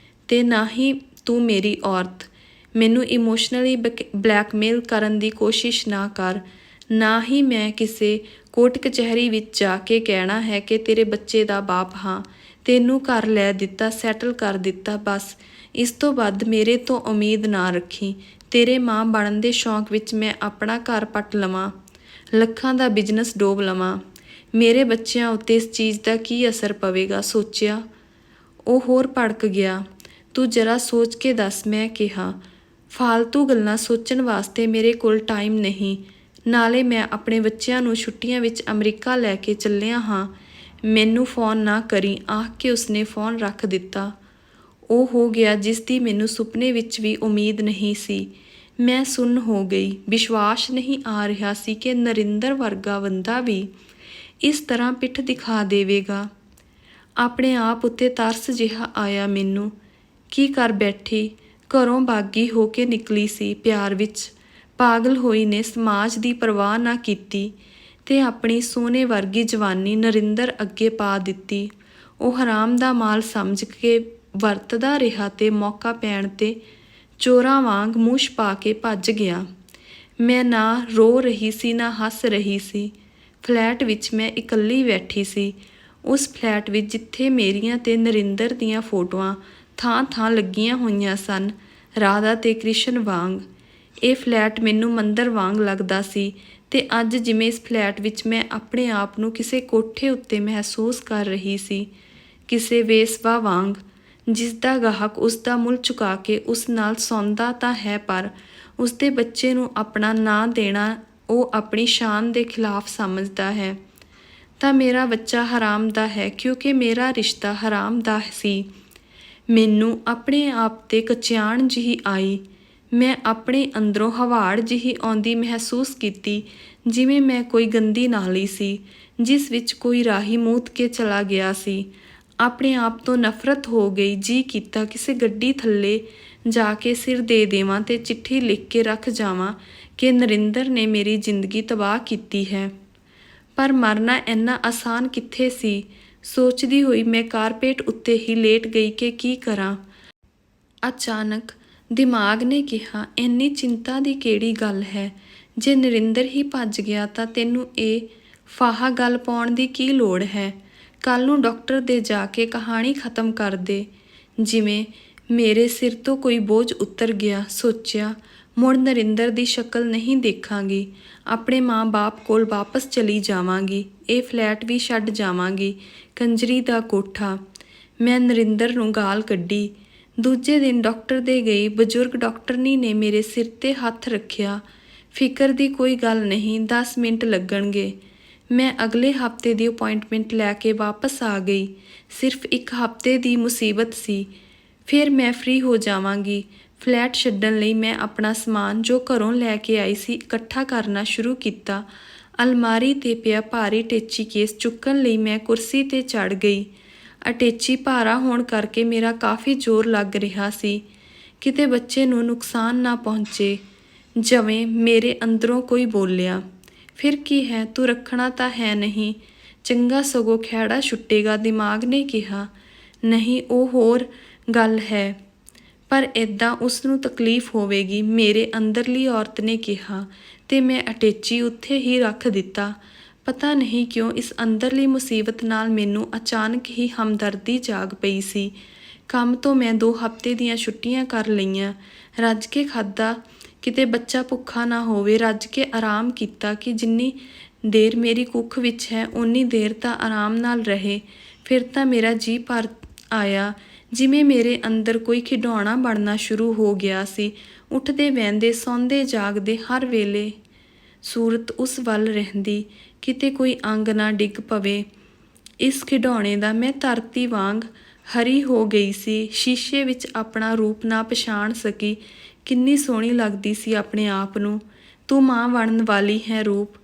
ਤੇ ਨਾ ਹੀ ਤੂੰ ਮੇਰੀ ਔਰਤ। ਮੈਨੂੰ ਇਮੋਸ਼ਨਲੀ ਬਲੈਕਮੇਲ ਕਰਨ ਦੀ ਕੋਸ਼ਿਸ਼ ਨਾ ਕਰ। ਨਾ ਹੀ ਮੈਂ ਕਿਸੇ ਕੋਰਟ ਕਚਹਿਰੀ ਵਿੱਚ ਜਾ ਕੇ ਕਹਿਣਾ ਹੈ ਕਿ ਤੇਰੇ ਬੱਚੇ ਦਾ ਬਾਪ ਹਾਂ। ਤੈਨੂੰ ਘਰ ਲੈ ਦਿੱਤਾ, ਸੈਟਲ ਕਰ ਦਿੱਤਾ, ਬਸ। ਇਸ ਤੋਂ ਵੱਧ ਮੇਰੇ ਤੋਂ ਉਮੀਦ ਨਾ ਰੱਖੀ। ਤੇਰੇ ਮਾਂ ਬਣਨ ਦੇ ਸ਼ੌਂਕ ਵਿੱਚ ਮੈਂ ਆਪਣਾ ਘਰ ਪੱਟ ਲਵਾਂ, ਲੱਖਾਂ ਦਾ ਬਿਜ਼ਨਸ ਡੋਬ ਲਵਾਂ। ਮੇਰੇ ਬੱਚਿਆਂ ਉੱਤੇ ਇਸ ਚੀਜ਼ ਦਾ ਕੀ ਅਸਰ ਪਵੇਗਾ ਸੋਚਿਆ? ਉਹ ਹੋਰ ਭੜਕ ਗਿਆ। ਤੂੰ ਜਰਾ ਸੋਚ ਕੇ ਦੱਸ, ਮੈਂ ਕਿਹਾ। ਫਾਲਤੂ ਗੱਲਾਂ ਸੋਚਣ ਵਾਸਤੇ ਮੇਰੇ ਕੋਲ ਟਾਈਮ ਨਹੀਂ। ਨਾਲੇ ਮੈਂ ਆਪਣੇ ਬੱਚਿਆਂ ਨੂੰ ਛੁੱਟੀਆਂ ਵਿੱਚ ਅਮਰੀਕਾ ਲੈ ਕੇ ਚੱਲਿਆ ਹਾਂ। ਮੈਨੂੰ ਫ਼ੋਨ ਨਾ ਕਰੀਂ, ਆਖ ਕੇ ਉਸਨੇ ਫ਼ੋਨ ਰੱਖ ਦਿੱਤਾ। ਉਹ ਹੋ ਗਿਆ ਜਿਸ ਦੀ ਮੈਨੂੰ ਸੁਪਨੇ ਵਿੱਚ ਵੀ ਉਮੀਦ ਨਹੀਂ ਸੀ। ਮੈਂ ਸੁੰਨ ਹੋ ਗਈ। ਵਿਸ਼ਵਾਸ ਨਹੀਂ ਆ ਰਿਹਾ ਸੀ ਕਿ ਨਰਿੰਦਰ ਵਰਗਾ ਬੰਦਾ ਵੀ ਇਸ ਤਰ੍ਹਾਂ ਪਿੱਠ ਦਿਖਾ ਦੇਵੇਗਾ। ਆਪਣੇ ਆਪ ਉੱਤੇ ਤਰਸ ਜਿਹਾ ਆਇਆ ਮੈਨੂੰ। ਕੀ ਕਰ ਬੈਠੀ? ਘਰੋਂ ਬਾਗੀ ਹੋ ਕੇ ਨਿਕਲੀ ਸੀ। ਪਿਆਰ ਵਿੱਚ ਪਾਗਲ ਹੋਈ ਨੇ ਸਮਾਜ ਦੀ ਪਰਵਾਹ ਨਾ ਕੀਤੀ ਤੇ ਆਪਣੀ ਸੋਨੇ ਵਰਗੀ ਜਵਾਨੀ ਨਰਿੰਦਰ ਅੱਗੇ ਪਾ ਦਿੱਤੀ। ਉਹ ਹਰਾਮ ਦਾ ਮਾਲ ਸਮਝ ਕੇ ਵਰਤਦਾ ਰਿਹਾ ਤੇ ਮੌਕਾ ਪੈਣ ਤੇ ਚੋਰਾਂ ਵਾਂਗ ਮੂੰਹ ਛੁਪਾ ਕੇ ਭੱਜ ਗਿਆ। ਮੈਂ ਨਾ ਰੋ ਰਹੀ ਸੀ ਨਾ ਹੱਸ ਰਹੀ ਸੀ। ਫਲੈਟ ਵਿੱਚ ਮੈਂ ਇਕੱਲੀ ਬੈਠੀ ਸੀ। ਉਸ ਫਲੈਟ ਵਿੱਚ ਜਿੱਥੇ ਮੇਰੀਆਂ ਤੇ ਨਰਿੰਦਰ ਦੀਆਂ ਫੋਟੋਆਂ ਥਾਂ-ਥਾਂ ਲੱਗੀਆਂ ਹੋਈਆਂ ਸਨ, ਰਾਧਾ ਤੇ ਕ੍ਰਿਸ਼ਨ ਵਾਂਗ। ਇਹ ਫਲੈਟ ਮੈਨੂੰ ਮੰਦਰ ਵਾਂਗ ਲੱਗਦਾ ਸੀ ਤੇ ਅੱਜ ਜਿਵੇਂ ਇਸ ਫਲੈਟ ਵਿੱਚ ਮੈਂ ਆਪਣੇ ਆਪ ਨੂੰ ਕਿਸੇ ਕੋਠੇ ਉੱਤੇ ਮਹਿਸੂਸ ਕਰ ਰਹੀ ਸੀ, ਕਿਸੇ ਵੇਸਵਾ ਵਾਂਗ, ਜਿਸ ਦਾ ਗਾਹਕ ਉਸ ਦਾ ਮੁੱਲ ਚੁਕਾ ਕੇ ਉਸ ਨਾਲ ਸੌਂਦਾ ਤਾਂ ਹੈ, ਪਰ ਉਸਦੇ ਬੱਚੇ ਨੂੰ ਆਪਣਾ ਨਾਂ ਦੇਣਾ ਉਹ ਆਪਣੀ ਸ਼ਾਨ ਦੇ ਖਿਲਾਫ ਸਮਝਦਾ ਹੈ। ਤਾਂ ਮੇਰਾ ਬੱਚਾ ਹਰਾਮ ਦਾ ਹੈ, ਕਿਉਂਕਿ ਮੇਰਾ ਰਿਸ਼ਤਾ ਹਰਾਮ ਦਾ ਸੀ। ਮੈਨੂੰ ਆਪਣੇ ਆਪ 'ਤੇ ਕਚਿਆਣ ਜਿਹੀ ਆਈ। ਮੈਂ ਆਪਣੇ ਅੰਦਰੋਂ ਹਵਾੜ ਜਿਹੀ ਆਉਂਦੀ ਮਹਿਸੂਸ ਕੀਤੀ, ਜਿਵੇਂ ਮੈਂ ਕੋਈ ਗੰਦੀ ਨਾਲੀ ਸੀ ਜਿਸ ਵਿੱਚ ਕੋਈ ਰਾਹੀ ਮੂਤ ਕੇ ਚਲਾ ਗਿਆ ਸੀ। ਆਪਣੇ ਆਪ ਤੋਂ ਨਫ਼ਰਤ ਹੋ ਗਈ। ਜੀ ਕੀਤਾ ਕਿਸੇ ਗੱਡੀ ਥੱਲੇ ਜਾ ਕੇ ਸਿਰ ਦੇ ਦੇਵਾਂ ਤੇ ਚਿੱਠੀ ਲਿਖ ਕੇ ਰੱਖ ਜਾਵਾਂ ਕਿ ਨਰਿੰਦਰ ਨੇ ਮੇਰੀ ਜ਼ਿੰਦਗੀ ਤਬਾਹ ਕੀਤੀ ਹੈ। ਪਰ ਮਰਨਾ ਇੰਨਾ ਆਸਾਨ ਕਿੱਥੇ ਸੀ। ਸੋਚਦੀ ਹੋਈ ਮੈਂ ਕਾਰਪੇਟ ਉੱਤੇ ਹੀ ਲੇਟ ਗਈ ਕਿ ਕੀ ਕਰਾਂ। ਅਚਾਨਕ ਦਿਮਾਗ ਨੇ ਕਿਹਾ, ਇੰਨੀ ਚਿੰਤਾ ਦੀ ਕਿਹੜੀ ਗੱਲ ਹੈ? ਜੇ ਨਰਿੰਦਰ ਹੀ ਭੱਜ ਗਿਆ ਤਾਂ ਤੈਨੂੰ ਇਹ ਫਾਹਾ ਗੱਲ ਪਾਉਣ ਦੀ ਕੀ ਲੋੜ ਹੈ? ਕੱਲ੍ਹ ਨੂੰ ਡਾਕਟਰ ਦੇ ਜਾ ਕੇ ਕਹਾਣੀ ਖਤਮ ਕਰ ਦੇ। ਜਿਵੇਂ ਮੇਰੇ ਸਿਰ ਤੋਂ ਕੋਈ ਬੋਝ ਉਤਰ ਗਿਆ। ਸੋਚਿਆ, ਮੁੜ ਨਰਿੰਦਰ ਦੀ ਸ਼ਕਲ ਨਹੀਂ ਦੇਖਾਂਗੀ। ਆਪਣੇ ਮਾਂ-ਬਾਪ ਕੋਲ ਵਾਪਸ ਚਲੀ ਜਾਵਾਂਗੀ। ਇਹ ਫਲੈਟ ਵੀ ਛੱਡ ਜਾਵਾਂਗੀ। ਕੰਜਰੀ ਦਾ ਕੋਠਾ। ਮੈਂ ਨਰਿੰਦਰ ਨੂੰ ਗਾਲ ਕੱਢੀ। ਦੂਜੇ ਦਿਨ ਡਾਕਟਰ ਦੇ ਗਈ। ਬਜ਼ੁਰਗ ਡਾਕਟਰਨੀ ਨੇ ਮੇਰੇ ਸਿਰ 'ਤੇ ਹੱਥ ਰੱਖਿਆ। ਫਿਕਰ ਦੀ ਕੋਈ ਗੱਲ ਨਹੀਂ, 10 ਮਿੰਟ ਲੱਗਣਗੇ। ਮੈਂ ਅਗਲੇ ਹਫ਼ਤੇ ਦੀ ਅਪੁਆਇੰਟਮੈਂਟ ਲੈ ਕੇ ਵਾਪਸ ਆ ਗਈ। ਸਿਰਫ ਇੱਕ ਹਫ਼ਤੇ ਦੀ ਮੁਸੀਬਤ ਸੀ, ਫਿਰ ਮੈਂ ਫ੍ਰੀ ਹੋ ਜਾਵਾਂਗੀ। ਫਲੈਟ ਛੱਡਣ ਲਈ ਮੈਂ ਆਪਣਾ ਸਮਾਨ ਜੋ ਘਰੋਂ ਲੈ ਕੇ ਆਈ ਸੀ ਇਕੱਠਾ ਕਰਨਾ ਸ਼ੁਰੂ ਕੀਤਾ। ਅਲਮਾਰੀ 'ਤੇ ਪਿਆ ਭਾਰੀ ਅਟੈਚੀ ਕੇਸ ਚੁੱਕਣ ਲਈ ਮੈਂ ਕੁਰਸੀ 'ਤੇ ਚੜ੍ਹ ਗਈ। ਅਟੈਚੀ ਭਾਰਾ ਹੋਣ ਕਰਕੇ ਮੇਰਾ ਕਾਫੀ ਜ਼ੋਰ ਲੱਗ ਰਿਹਾ ਸੀ, ਕਿਤੇ ਬੱਚੇ ਨੂੰ ਨੁਕਸਾਨ ਨਾ ਪਹੁੰਚੇ। ਜਿਵੇਂ ਮੇਰੇ ਅੰਦਰੋਂ ਕੋਈ ਬੋਲਿਆ, ਫਿਰ ਕੀ ਹੈ, ਤੂੰ ਰੱਖਣਾ ਤਾਂ ਹੈ ਨਹੀਂ, ਚੰਗਾ ਸਗੋਂ ਖਹਿੜਾ ਛੁੱਟੇਗਾ। ਦਿਮਾਗ ਨੇ ਕਿਹਾ, ਨਹੀਂ ਉਹ ਹੋਰ ਗੱਲ ਹੈ, ਪਰ ਇੱਦਾਂ ਉਸ ਨੂੰ ਤਕਲੀਫ ਹੋਵੇਗੀ। ਮੇਰੇ ਅੰਦਰਲੀ ਔਰਤ ਨੇ ਕਿਹਾ ਤੇ ਮੈਂ ਅਟੈਚੀ ਉੱਥੇ ਹੀ ਰੱਖ ਦਿੱਤਾ। ਪਤਾ ਨਹੀਂ ਕਿਉਂ ਇਸ ਅੰਦਰਲੀ ਮੁਸੀਬਤ ਨਾਲ ਮੈਨੂੰ ਅਚਾਨਕ ਹੀ ਹਮਦਰਦੀ ਜਾਗ ਪਈ ਸੀ। ਕੰਮ ਤੋਂ ਮੈਂ 2 ਹਫ਼ਤੇ ਦੀਆਂ ਛੁੱਟੀਆਂ ਕਰ ਲਈਆਂ। ਰੱਜ ਕੇ ਖਾਧਾ, ਕਿਤੇ ਬੱਚਾ ਭੁੱਖਾ ਨਾ ਹੋਵੇ। ਰੱਜ ਕੇ ਆਰਾਮ ਕੀਤਾ ਕਿ ਜਿੰਨੀ ਦੇਰ ਮੇਰੀ ਕੁੱਖ ਵਿੱਚ ਹੈ ਓਨੀ ਦੇਰ ਤਾਂ ਆਰਾਮ ਨਾਲ ਰਹੇ। ਫਿਰ ਤਾਂ ਮੇਰਾ ਜੀ ਭਰ ਆਇਆ, ਜਿਵੇਂ ਮੇਰੇ ਅੰਦਰ ਕੋਈ ਖਿਡੌਣਾ ਬਣਨਾ ਸ਼ੁਰੂ ਹੋ ਗਿਆ ਸੀ। ਉੱਠਦੇ ਬਹਿੰਦੇ, ਸੌਂਦੇ ਜਾਗਦੇ ਹਰ ਵੇਲੇ ਸੂਰਤ ਉਸ ਵੱਲ ਰਹਿੰਦੀ, ਕਿਤੇ ਕੋਈ ਅੰਗ ਨਾ ਡਿੱਗ ਪਵੇ ਇਸ ਖਿਡੌਣੇ ਦਾ। ਮੈਂ ਧਰਤੀ ਵਾਂਗ ਹਰੀ ਹੋ ਗਈ ਸੀ। ਸ਼ੀਸ਼ੇ ਵਿੱਚ ਆਪਣਾ ਰੂਪ ਨਾ ਪਛਾਣ ਸਕੀ। ਕਿੰਨੀ ਸੋਹਣੀ ਲੱਗਦੀ ਸੀ ਆਪਣੇ ਆਪ ਨੂੰ। ਤੂੰ ਮਾਂ ਬਣਨ ਵਾਲੀ ਹੈ ਰੂਪ।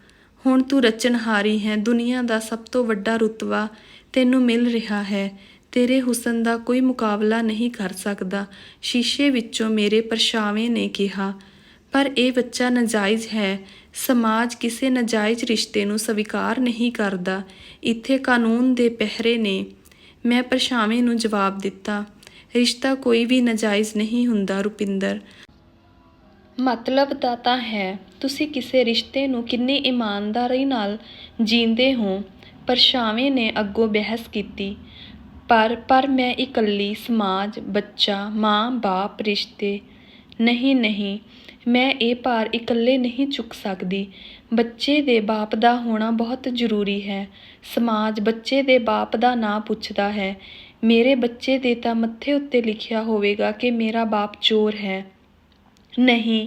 ਹੁਣ ਤੂੰ ਰਚਨਹਾਰੀ ਹੈ। ਦੁਨੀਆ ਦਾ ਸਭ ਤੋਂ ਵੱਡਾ ਰੁਤਬਾ ਤੈਨੂੰ ਮਿਲ ਰਿਹਾ ਹੈ। ਤੇਰੇ ਹੁਸਨ ਦਾ ਕੋਈ ਮੁਕਾਬਲਾ ਨਹੀਂ ਕਰ ਸਕਦਾ। ਸ਼ੀਸ਼ੇ ਵਿੱਚੋਂ ਮੇਰੇ ਪਰਛਾਵੇਂ ਨੇ ਕਿਹਾ, ਪਰ ਇਹ ਬੱਚਾ ਨਾਜਾਇਜ਼ ਹੈ। ਸਮਾਜ ਕਿਸੇ ਨਾਜਾਇਜ਼ ਰਿਸ਼ਤੇ ਨੂੰ ਸਵੀਕਾਰ ਨਹੀਂ ਕਰਦਾ। ਇੱਥੇ ਕਾਨੂੰਨ ਦੇ ਪਹਿਰੇ ਨੇ। ਮੈਂ ਪਰਛਾਵੇਂ ਨੂੰ ਜਵਾਬ ਦਿੱਤਾ, ਰਿਸ਼ਤਾ ਕੋਈ ਵੀ ਨਾਜਾਇਜ਼ ਨਹੀਂ ਹੁੰਦਾ ਰੁਪਿੰਦਰ। ਮਤਲਬ ਦਾ ਤਾਂ ਹੈ, ਤੁਸੀਂ ਕਿਸੇ ਰਿਸ਼ਤੇ ਨੂੰ ਕਿੰਨੀ ਇਮਾਨਦਾਰੀ ਨਾਲ ਜੀਂਦੇ ਹੋ। ਪਰਛਾਵੇਂ ਨੇ ਅੱਗੋਂ ਬਹਿਸ ਕੀਤੀ, ਪਰ ਮੈਂ ਇਕੱਲੀ। ਸਮਾਜ, ਬੱਚਾ, ਮਾਂ-ਬਾਪ, ਰਿਸ਼ਤੇ। ਨਹੀਂ, ਮੈਂ ਇਹ ਭਾਰ ਇਕੱਲੇ ਨਹੀਂ ਚੁੱਕ ਸਕਦੀ। ਬੱਚੇ ਦੇ ਬਾਪ ਦਾ ਹੋਣਾ ਬਹੁਤ ਜ਼ਰੂਰੀ ਹੈ। ਸਮਾਜ ਬੱਚੇ ਦੇ ਬਾਪ ਦਾ ਨਾਂ ਪੁੱਛਦਾ ਹੈ। ਮੇਰੇ ਬੱਚੇ ਦੇ ਤਾਂ ਮੱਥੇ ਉੱਤੇ ਲਿਖਿਆ ਹੋਵੇਗਾ ਕਿ ਮੇਰਾ ਬਾਪ ਚੋਰ ਹੈ। ਨਹੀਂ,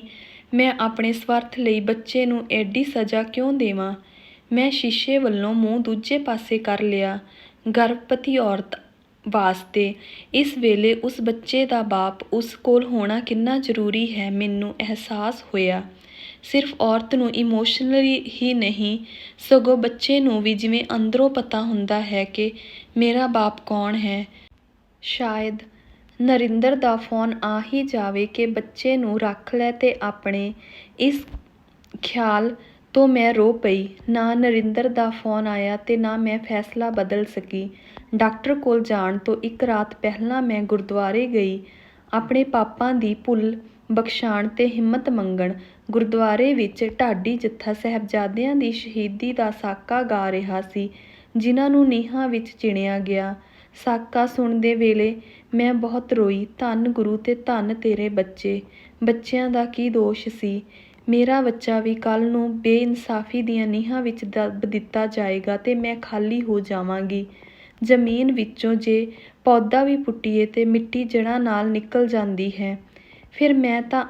ਮੈਂ ਆਪਣੇ ਸਵਾਰਥ ਲਈ ਬੱਚੇ ਨੂੰ ਐਡੀ ਸਜ਼ਾ ਕਿਉਂ ਦੇਵਾਂ? ਮੈਂ ਸ਼ੀਸ਼ੇ ਵੱਲੋਂ ਮੂੰਹ ਦੂਜੇ ਪਾਸੇ ਕਰ ਲਿਆ। ਗਰਭਵਤੀ ਔਰਤ ਵਾਸਤੇ ਇਸ ਵੇਲੇ ਉਸ ਬੱਚੇ ਦਾ ਬਾਪ ਉਸ ਕੋਲ ਹੋਣਾ ਕਿੰਨਾ ਜ਼ਰੂਰੀ ਹੈ, ਮੈਨੂੰ ਅਹਿਸਾਸ ਹੋਇਆ। ਸਿਰਫ ਔਰਤ ਨੂੰ ਇਮੋਸ਼ਨਲੀ ਹੀ ਨਹੀਂ, ਸਗੋਂ ਬੱਚੇ ਨੂੰ ਵੀ ਜਿਵੇਂ ਅੰਦਰੋਂ ਪਤਾ ਹੁੰਦਾ ਹੈ ਕਿ ਮੇਰਾ ਬਾਪ ਕੌਣ ਹੈ। ਸ਼ਾਇਦ ਨਰਿੰਦਰ ਦਾ ਫੋਨ ਆ ਹੀ ਜਾਵੇ ਕਿ ਬੱਚੇ ਨੂੰ ਰੱਖ ਲੈ ਤੇ ਆਪਣੇ। ਇਸ ਖਿਆਲ ਤੋਂ ਮੈਂ ਰੋ ਪਈ। ਨਾ ਨਰਿੰਦਰ ਦਾ ਫੋਨ ਆਇਆ ਤੇ ਨਾ ਮੈਂ ਫੈਸਲਾ ਬਦਲ ਸਕੀ। ਡਾਕਟਰ ਕੋਲ ਜਾਣ ਤੋਂ 1 ਰਾਤ ਪਹਿਲਾਂ ਮੈਂ ਗੁਰਦੁਆਰੇ ਗਈ। ਆਪਣੇ ਪਾਪਾਂ ਦੀ ਭੁੱਲ ਬਖਸ਼ਾਣ ਤੇ ਹਿੰਮਤ ਮੰਗਣ। ਗੁਰਦੁਆਰੇ ਵਿੱਚ ਢਾਡੀ ਜੱਥਾ ਸਾਹਿਬਜ਼ਾਦਿਆਂ ਦੀ ਸ਼ਹੀਦੀ ਦਾ ਸਾਕਾ ਗਾ ਰਿਹਾ ਸੀ, ਜਿਨ੍ਹਾਂ ਨੂੰ ਨੀਹਾਂ ਵਿੱਚ ਚਿਣਿਆ ਗਿਆ। ਸਾਕਾ ਸੁਣਦੇ ਵੇਲੇ ਮੈਂ ਬਹੁਤ ਰੋਈ। ਧੰਨ ਗੁਰੂ ਤੇ ਧੰਨ ਤੇਰੇ ਬੱਚੇ। ਬੱਚਿਆਂ ਦਾ ਕੀ ਦੋਸ਼ ਸੀ? ਮੇਰਾ ਬੱਚਾ ਵੀ ਕੱਲ੍ਹ ਨੂੰ ਬੇਇਨਸਾਫੀ ਦੀਆਂ ਨੀਹਾਂ ਵਿੱਚ ਦੱਬ ਦਿੱਤਾ ਜਾਏਗਾ ਤੇ ਮੈਂ ਖਾਲੀ ਹੋ ਜਾਵਾਂਗੀ। ਜ਼ਮੀਨ ਵਿੱਚੋਂ ਜੇ ਪੌਦਾ ਵੀ ਪੁੱਟੀਏ ਤੇ ਮਿੱਟੀ ਜੜ੍ਹਾਂ ਨਾਲ ਨਿਕਲ ਜਾਂਦੀ ਹੈ। ਫਿਰ ਮੈਂ ਤਾਂ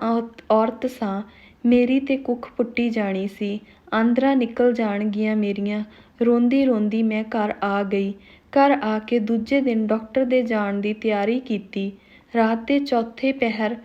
ਔਰਤ ਸਾਂ, ਮੇਰੀ ਤੇ ਕੁੱਖ ਪੁੱਟੀ ਜਾਣੀ ਸੀ। ਆਂਦਰਾਂ ਨਿਕਲ ਜਾਣਗੀਆਂ ਮੇਰੀਆਂ। ਰੋਂਦੀ ਰੋਂਦੀ ਮੈਂ ਘਰ ਆ ਗਈ। ਘਰ ਆ ਕੇ ਦੂਜੇ ਦਿਨ ਡਾਕਟਰ ਦੇ ਜਾਣ ਦੀ ਤਿਆਰੀ ਕੀਤੀ। ਰਾਤ ਦੇ ਚੌਥੇ ਪਹਿਰ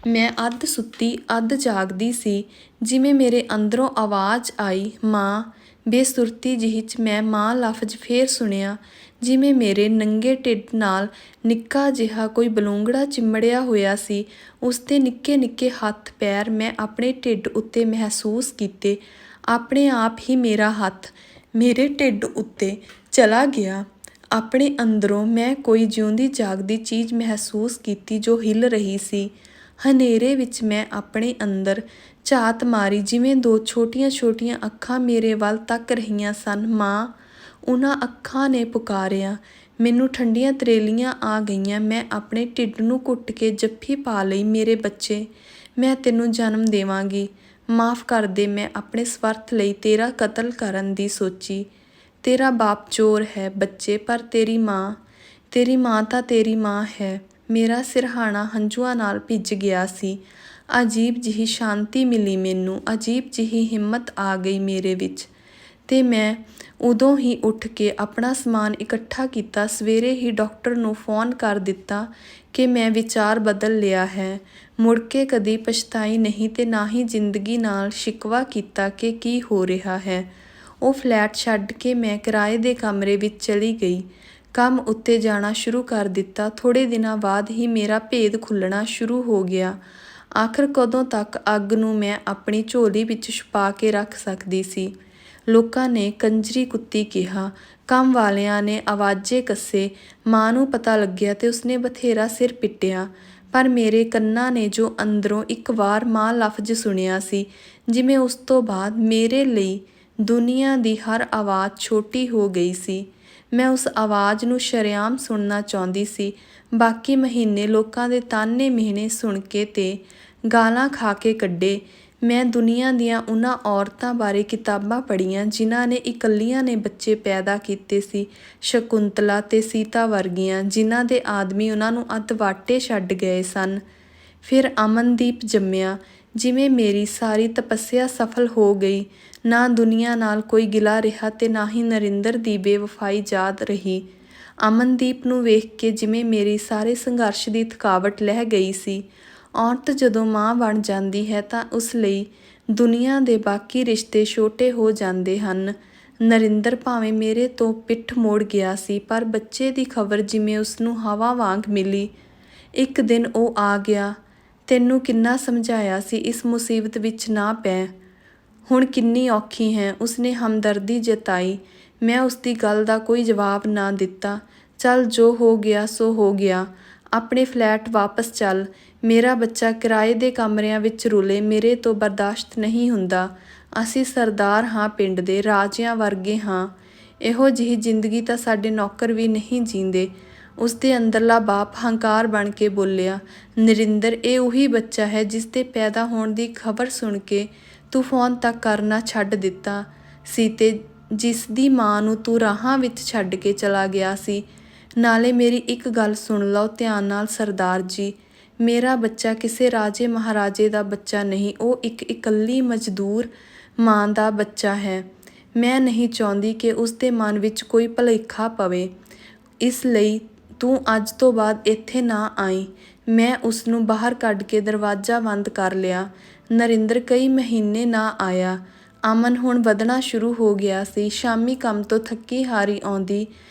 ਮੈਂ ਅੱਧ ਸੁੱਤੀ ਅੱਧ ਜਾਗਦੀ ਸੀ। ਜਿਵੇਂ ਮੇਰੇ ਅੰਦਰੋਂ ਆਵਾਜ਼ ਆਈ, ਮਾਂ। ਬੇਸੁਰਤੀ ਜਿਹੀ 'ਚ ਮੈਂ ਮਾਂ ਲਫ਼ਜ਼ ਫੇਰ ਸੁਣਿਆ। ਜਿਵੇਂ ਮੇਰੇ ਨੰਗੇ ਢਿੱਡ ਨਾਲ ਨਿੱਕਾ ਜਿਹਾ ਕੋਈ ਬਲੂੰਗੜਾ ਚਿੰਬੜਿਆ ਹੋਇਆ ਸੀ। ਉਸਦੇ ਨਿੱਕੇ ਨਿੱਕੇ ਹੱਥ ਪੈਰ ਮੈਂ ਆਪਣੇ ਢਿੱਡ ਉੱਤੇ ਮਹਿਸੂਸ ਕੀਤੇ। ਆਪਣੇ ਆਪ ਹੀ ਮੇਰਾ ਹੱਥ ਮੇਰੇ ਢਿੱਡ ਉੱਤੇ ਚਲਾ ਗਿਆ। ਆਪਣੇ ਅੰਦਰੋਂ ਮੈਂ ਕੋਈ ਜਿਉਂਦੀ ਜਾਗਦੀ ਚੀਜ਼ ਮਹਿਸੂਸ ਕੀਤੀ ਜੋ ਹਿੱਲ ਰਹੀ ਸੀ। ਹਨੇਰੇ ਵਿੱਚ ਮੈਂ ਆਪਣੇ ਅੰਦਰ ਝਾਤ ਮਾਰੀ, ਜਿਵੇਂ ਦੋ ਛੋਟੀਆਂ ਛੋਟੀਆਂ ਅੱਖਾਂ ਮੇਰੇ ਵੱਲ ਤੱਕ ਰਹੀਆਂ ਸਨ। ਮਾਂ। ਉਹਨਾਂ ਅੱਖਾਂ ਨੇ ਪੁਕਾਰਿਆ। ਮੈਨੂੰ ਠੰਡੀਆਂ ਤਰੇਲੀਆਂ ਆ ਗਈਆਂ। ਮੈਂ ਆਪਣੇ ਢਿੱਡ ਨੂੰ ਘੁੱਟ ਕੇ ਜੱਫੀ ਪਾ ਲਈ। ਮੇਰੇ ਬੱਚੇ, ਮੈਂ ਤੈਨੂੰ ਜਨਮ ਦੇਵਾਂਗੀ। ਮਾਫ਼ ਕਰ ਦੇ, ਮੈਂ ਆਪਣੇ ਸਵਰਥ ਲਈ ਤੇਰਾ ਕਤਲ ਕਰਨ ਦੀ ਸੋਚੀ। ਤੇਰਾ ਬਾਪ ਚੋਰ ਹੈ ਬੱਚੇ, ਪਰ ਤੇਰੀ ਮਾਂ ਤਾਂ ਤੇਰੀ ਮਾਂ ਹੈ। ਮੇਰਾ ਸਿਰਹਾਣਾ ਹੰਝੂਆਂ ਨਾਲ ਭਿੱਜ ਗਿਆ ਸੀ। ਅਜੀਬ ਜਿਹੀ ਸ਼ਾਂਤੀ ਮਿਲੀ ਮੈਨੂੰ, ਅਜੀਬ ਜਿਹੀ ਹਿੰਮਤ ਆ ਗਈ ਮੇਰੇ ਵਿੱਚ, ਤੇ ਮੈਂ ਉਦੋਂ ਹੀ ਉੱਠ ਕੇ ਆਪਣਾ ਸਮਾਨ ਇਕੱਠਾ ਕੀਤਾ। ਸਵੇਰੇ ਹੀ ਡਾਕਟਰ ਨੂੰ ਫੋਨ ਕਰ ਦਿੱਤਾ ਕਿ ਮੈਂ ਵਿਚਾਰ ਬਦਲ ਲਿਆ ਹੈ। ਮੁੜ ਕੇ ਕਦੀ ਪਛਤਾਈ ਨਹੀਂ ਤੇ ਨਾ ਹੀ ਜ਼ਿੰਦਗੀ ਨਾਲ ਸ਼ਿਕਵਾ ਕੀਤਾ ਕਿ ਕੀ ਹੋ ਰਿਹਾ ਹੈ। ਉਹ ਫਲੈਟ ਛੱਡ ਕੇ ਮੈਂ ਕਿਰਾਏ ਦੇ ਕਮਰੇ ਵਿੱਚ ਚਲੀ ਗਈ। ਕੰਮ ਉੱਤੇ ਜਾਣਾ ਸ਼ੁਰੂ ਕਰ ਦਿੱਤਾ। ਥੋੜ੍ਹੇ ਦਿਨਾਂ ਬਾਅਦ ਹੀ ਮੇਰਾ ਭੇਦ ਖੁੱਲ੍ਹਣਾ ਸ਼ੁਰੂ ਹੋ ਗਿਆ। ਆਖਰ ਕਦੋਂ ਤੱਕ ਅੱਗ ਨੂੰ ਮੈਂ ਆਪਣੀ ਝੋਲੀ ਵਿੱਚ ਛੁਪਾ ਕੇ ਰੱਖ ਸਕਦੀ ਸੀ? ਲੋਕਾਂ ਨੇ ਕੰਜਰੀ ਕੁੱਤੀ ਕਿਹਾ, ਕੰਮ ਵਾਲਿਆਂ ਨੇ ਆਵਾਜ਼ੇ ਕੱਸੇ। ਮਾਂ ਨੂੰ ਪਤਾ ਲੱਗਿਆ ਤੇ ਉਸਨੇ ਬਥੇਰਾ ਸਿਰ ਪਿੱਟਿਆ, ਪਰ ਮੇਰੇ ਕੰਨਾਂ ਨੇ ਜੋ ਅੰਦਰੋਂ ਇੱਕ ਵਾਰ ਮਾਂ ਲਫ਼ਜ਼ ਸੁਣਿਆ ਸੀ, ਜਿਵੇਂ ਉਸ ਤੋਂ ਬਾਅਦ ਮੇਰੇ ਲਈ ਦੁਨੀਆ ਦੀ ਹਰ ਆਵਾਜ਼ ਛੋਟੀ ਹੋ ਗਈ ਸੀ। ਮੈਂ ਉਸ ਆਵਾਜ਼ ਨੂੰ ਸ਼ਰੇਆਮ ਸੁਣਨਾ ਚਾਹੁੰਦੀ ਸੀ। ਬਾਕੀ ਮਹੀਨੇ ਲੋਕਾਂ ਦੇ ਤਾਨੇ ਮਿਹਣੇ ਸੁਣ ਕੇ ਤੇ ਗਾਲਾਂ ਖਾ ਕੇ ਕੱਢੇ। ਮੈਂ ਦੁਨੀਆ ਦੀਆਂ ਉਹਨਾਂ ਔਰਤਾਂ ਬਾਰੇ ਕਿਤਾਬਾਂ ਪੜ੍ਹੀਆਂ ਜਿਨ੍ਹਾਂ ਨੇ ਇਕੱਲੀਆਂ ਨੇ ਬੱਚੇ ਪੈਦਾ ਕੀਤੇ ਸੀ, ਸ਼ਕੁੰਤਲਾ ਤੇ ਸੀਤਾ ਵਰਗੀਆਂ, ਜਿਨ੍ਹਾਂ ਦੇ ਆਦਮੀ ਉਹਨਾਂ ਨੂੰ ਅਧਵਾਟੇ ਛੱਡ ਗਏ ਸਨ। ਫਿਰ ਅਮਨਦੀਪ ਜੰਮਿਆ। ਜਿਵੇਂ ਮੇਰੀ ਸਾਰੀ ਤਪੱਸਿਆ ਸਫਲ ਹੋ ਗਈ। ਨਾ ਦੁਨੀਆ ਨਾਲ ਕੋਈ ਗਿਲਾ ਰਿਹਾ ਤੇ ਨਾ ਹੀ ਨਰਿੰਦਰ ਦੀ ਬੇਵਫਾਈ ਯਾਦ ਰਹੀ। ਅਮਨਦੀਪ ਨੂੰ ਵੇਖ ਕੇ ਜਿਵੇਂ ਮੇਰੀ ਸਾਰੇ ਸੰਘਰਸ਼ ਦੀ ਥਕਾਵਟ ਲਹਿ ਗਈ ਸੀ। ਔਰਤ ਜਦੋਂ ਮਾਂ ਬਣ ਜਾਂਦੀ ਹੈ ਤਾਂ ਉਸ ਲਈ ਦੁਨੀਆ ਦੇ ਬਾਕੀ ਰਿਸ਼ਤੇ ਛੋਟੇ ਹੋ ਜਾਂਦੇ ਹਨ। ਨਰਿੰਦਰ ਭਾਵੇਂ ਮੇਰੇ ਤੋਂ ਪਿੱਠ ਮੋੜ ਗਿਆ ਸੀ, ਪਰ ਬੱਚੇ ਦੀ ਖਬਰ ਜਿਵੇਂ ਉਸਨੂੰ ਹਵਾ ਵਾਂਗ ਮਿਲੀ। ਇੱਕ ਦਿਨ ਉਹ ਆ ਗਿਆ। ਤੈਨੂੰ ਕਿੰਨਾ ਸਮਝਾਇਆ ਸੀ ਇਸ ਮੁਸੀਬਤ ਵਿੱਚ ਨਾ ਪੈ। ਹੁਣ ਕਿੰਨੀ ਔਖੀ ਹੈ, ਉਸਨੇ ਹਮਦਰਦੀ ਜਤਾਈ। ਮੈਂ ਉਸਦੀ ਗੱਲ ਦਾ ਕੋਈ ਜਵਾਬ ਨਾ ਦਿੱਤਾ। ਚੱਲ, ਜੋ ਹੋ ਗਿਆ ਸੋ ਹੋ ਗਿਆ। ਆਪਣੇ ਫਲੈਟ ਵਾਪਸ ਚੱਲ। ਮੇਰਾ ਬੱਚਾ ਕਿਰਾਏ ਦੇ ਕਮਰਿਆਂ ਵਿੱਚ ਰੁਲੇ ਮੇਰੇ ਤੋਂ ਬਰਦਾਸ਼ਤ ਨਹੀਂ ਹੁੰਦਾ। ਅਸੀਂ ਸਰਦਾਰ ਹਾਂ, ਪਿੰਡ ਦੇ ਰਾਜਿਆਂ ਵਰਗੇ ਹਾਂ। ਇਹੋ ਜਿਹੀ ਜ਼ਿੰਦਗੀ ਤਾਂ ਸਾਡੇ ਨੌਕਰ ਵੀ ਨਹੀਂ ਜੀਂਦੇ। ਉਸਦੇ ਅੰਦਰਲਾ ਬਾਪ ਹੰਕਾਰ ਬਣ ਕੇ ਬੋਲਿਆ, ਨਰਿੰਦਰ, ਇਹ ਉਹੀ ਬੱਚਾ ਹੈ ਜਿਸ ਦੇ ਪੈਦਾ ਹੋਣ ਦੀ ਖਬਰ ਸੁਣ ਕੇ ਤੂੰ ਫੋਨ ਤੱਕ ਕਰਨਾ ਛੱਡ ਦਿੱਤਾ ਸੀ ਤੇ ਜਿਸ ਦੀ ਮਾਂ ਨੂੰ ਤੂੰ ਰਾਹਾਂ ਵਿੱਚ ਛੱਡ ਕੇ ਚਲਾ ਗਿਆ ਸੀ। ਨਾਲੇ ਮੇਰੀ ਇੱਕ ਗੱਲ ਸੁਣ ਲਓ ਧਿਆਨ ਨਾਲ ਸਰਦਾਰ ਜੀ, ਮੇਰਾ ਬੱਚਾ ਕਿਸੇ ਰਾਜੇ ਮਹਾਰਾਜੇ ਦਾ ਬੱਚਾ ਨਹੀਂ, ਉਹ ਇੱਕ ਇਕੱਲੀ ਮਜ਼ਦੂਰ ਮਾਂ ਦਾ ਬੱਚਾ ਹੈ। ਮੈਂ ਨਹੀਂ ਚਾਹੁੰਦੀ ਕਿ ਉਸਦੇ ਮਨ ਵਿੱਚ ਕੋਈ ਭੁਲੇਖਾ ਪਵੇ। ਇਸ ਲਈ ਤੂੰ ਅੱਜ ਤੋਂ ਬਾਅਦ ਇੱਥੇ ਨਾ ਆਈਂ। ਮੈਂ ਉਸਨੂੰ ਬਾਹਰ ਕੱਢ ਕੇ ਦਰਵਾਜ਼ਾ ਬੰਦ ਕਰ ਲਿਆ। ਨਰਿੰਦਰ ਕਈ ਮਹੀਨੇ ਨਾ ਆਇਆ। ਅਮਨ ਹੁਣ ਵਧਣਾ ਸ਼ੁਰੂ ਹੋ ਗਿਆ ਸੀ। ਸ਼ਾਮੀ ਕੰਮ ਤੋਂ ਥੱਕੀ ਹਾਰੀ ਆਉਂਦੀ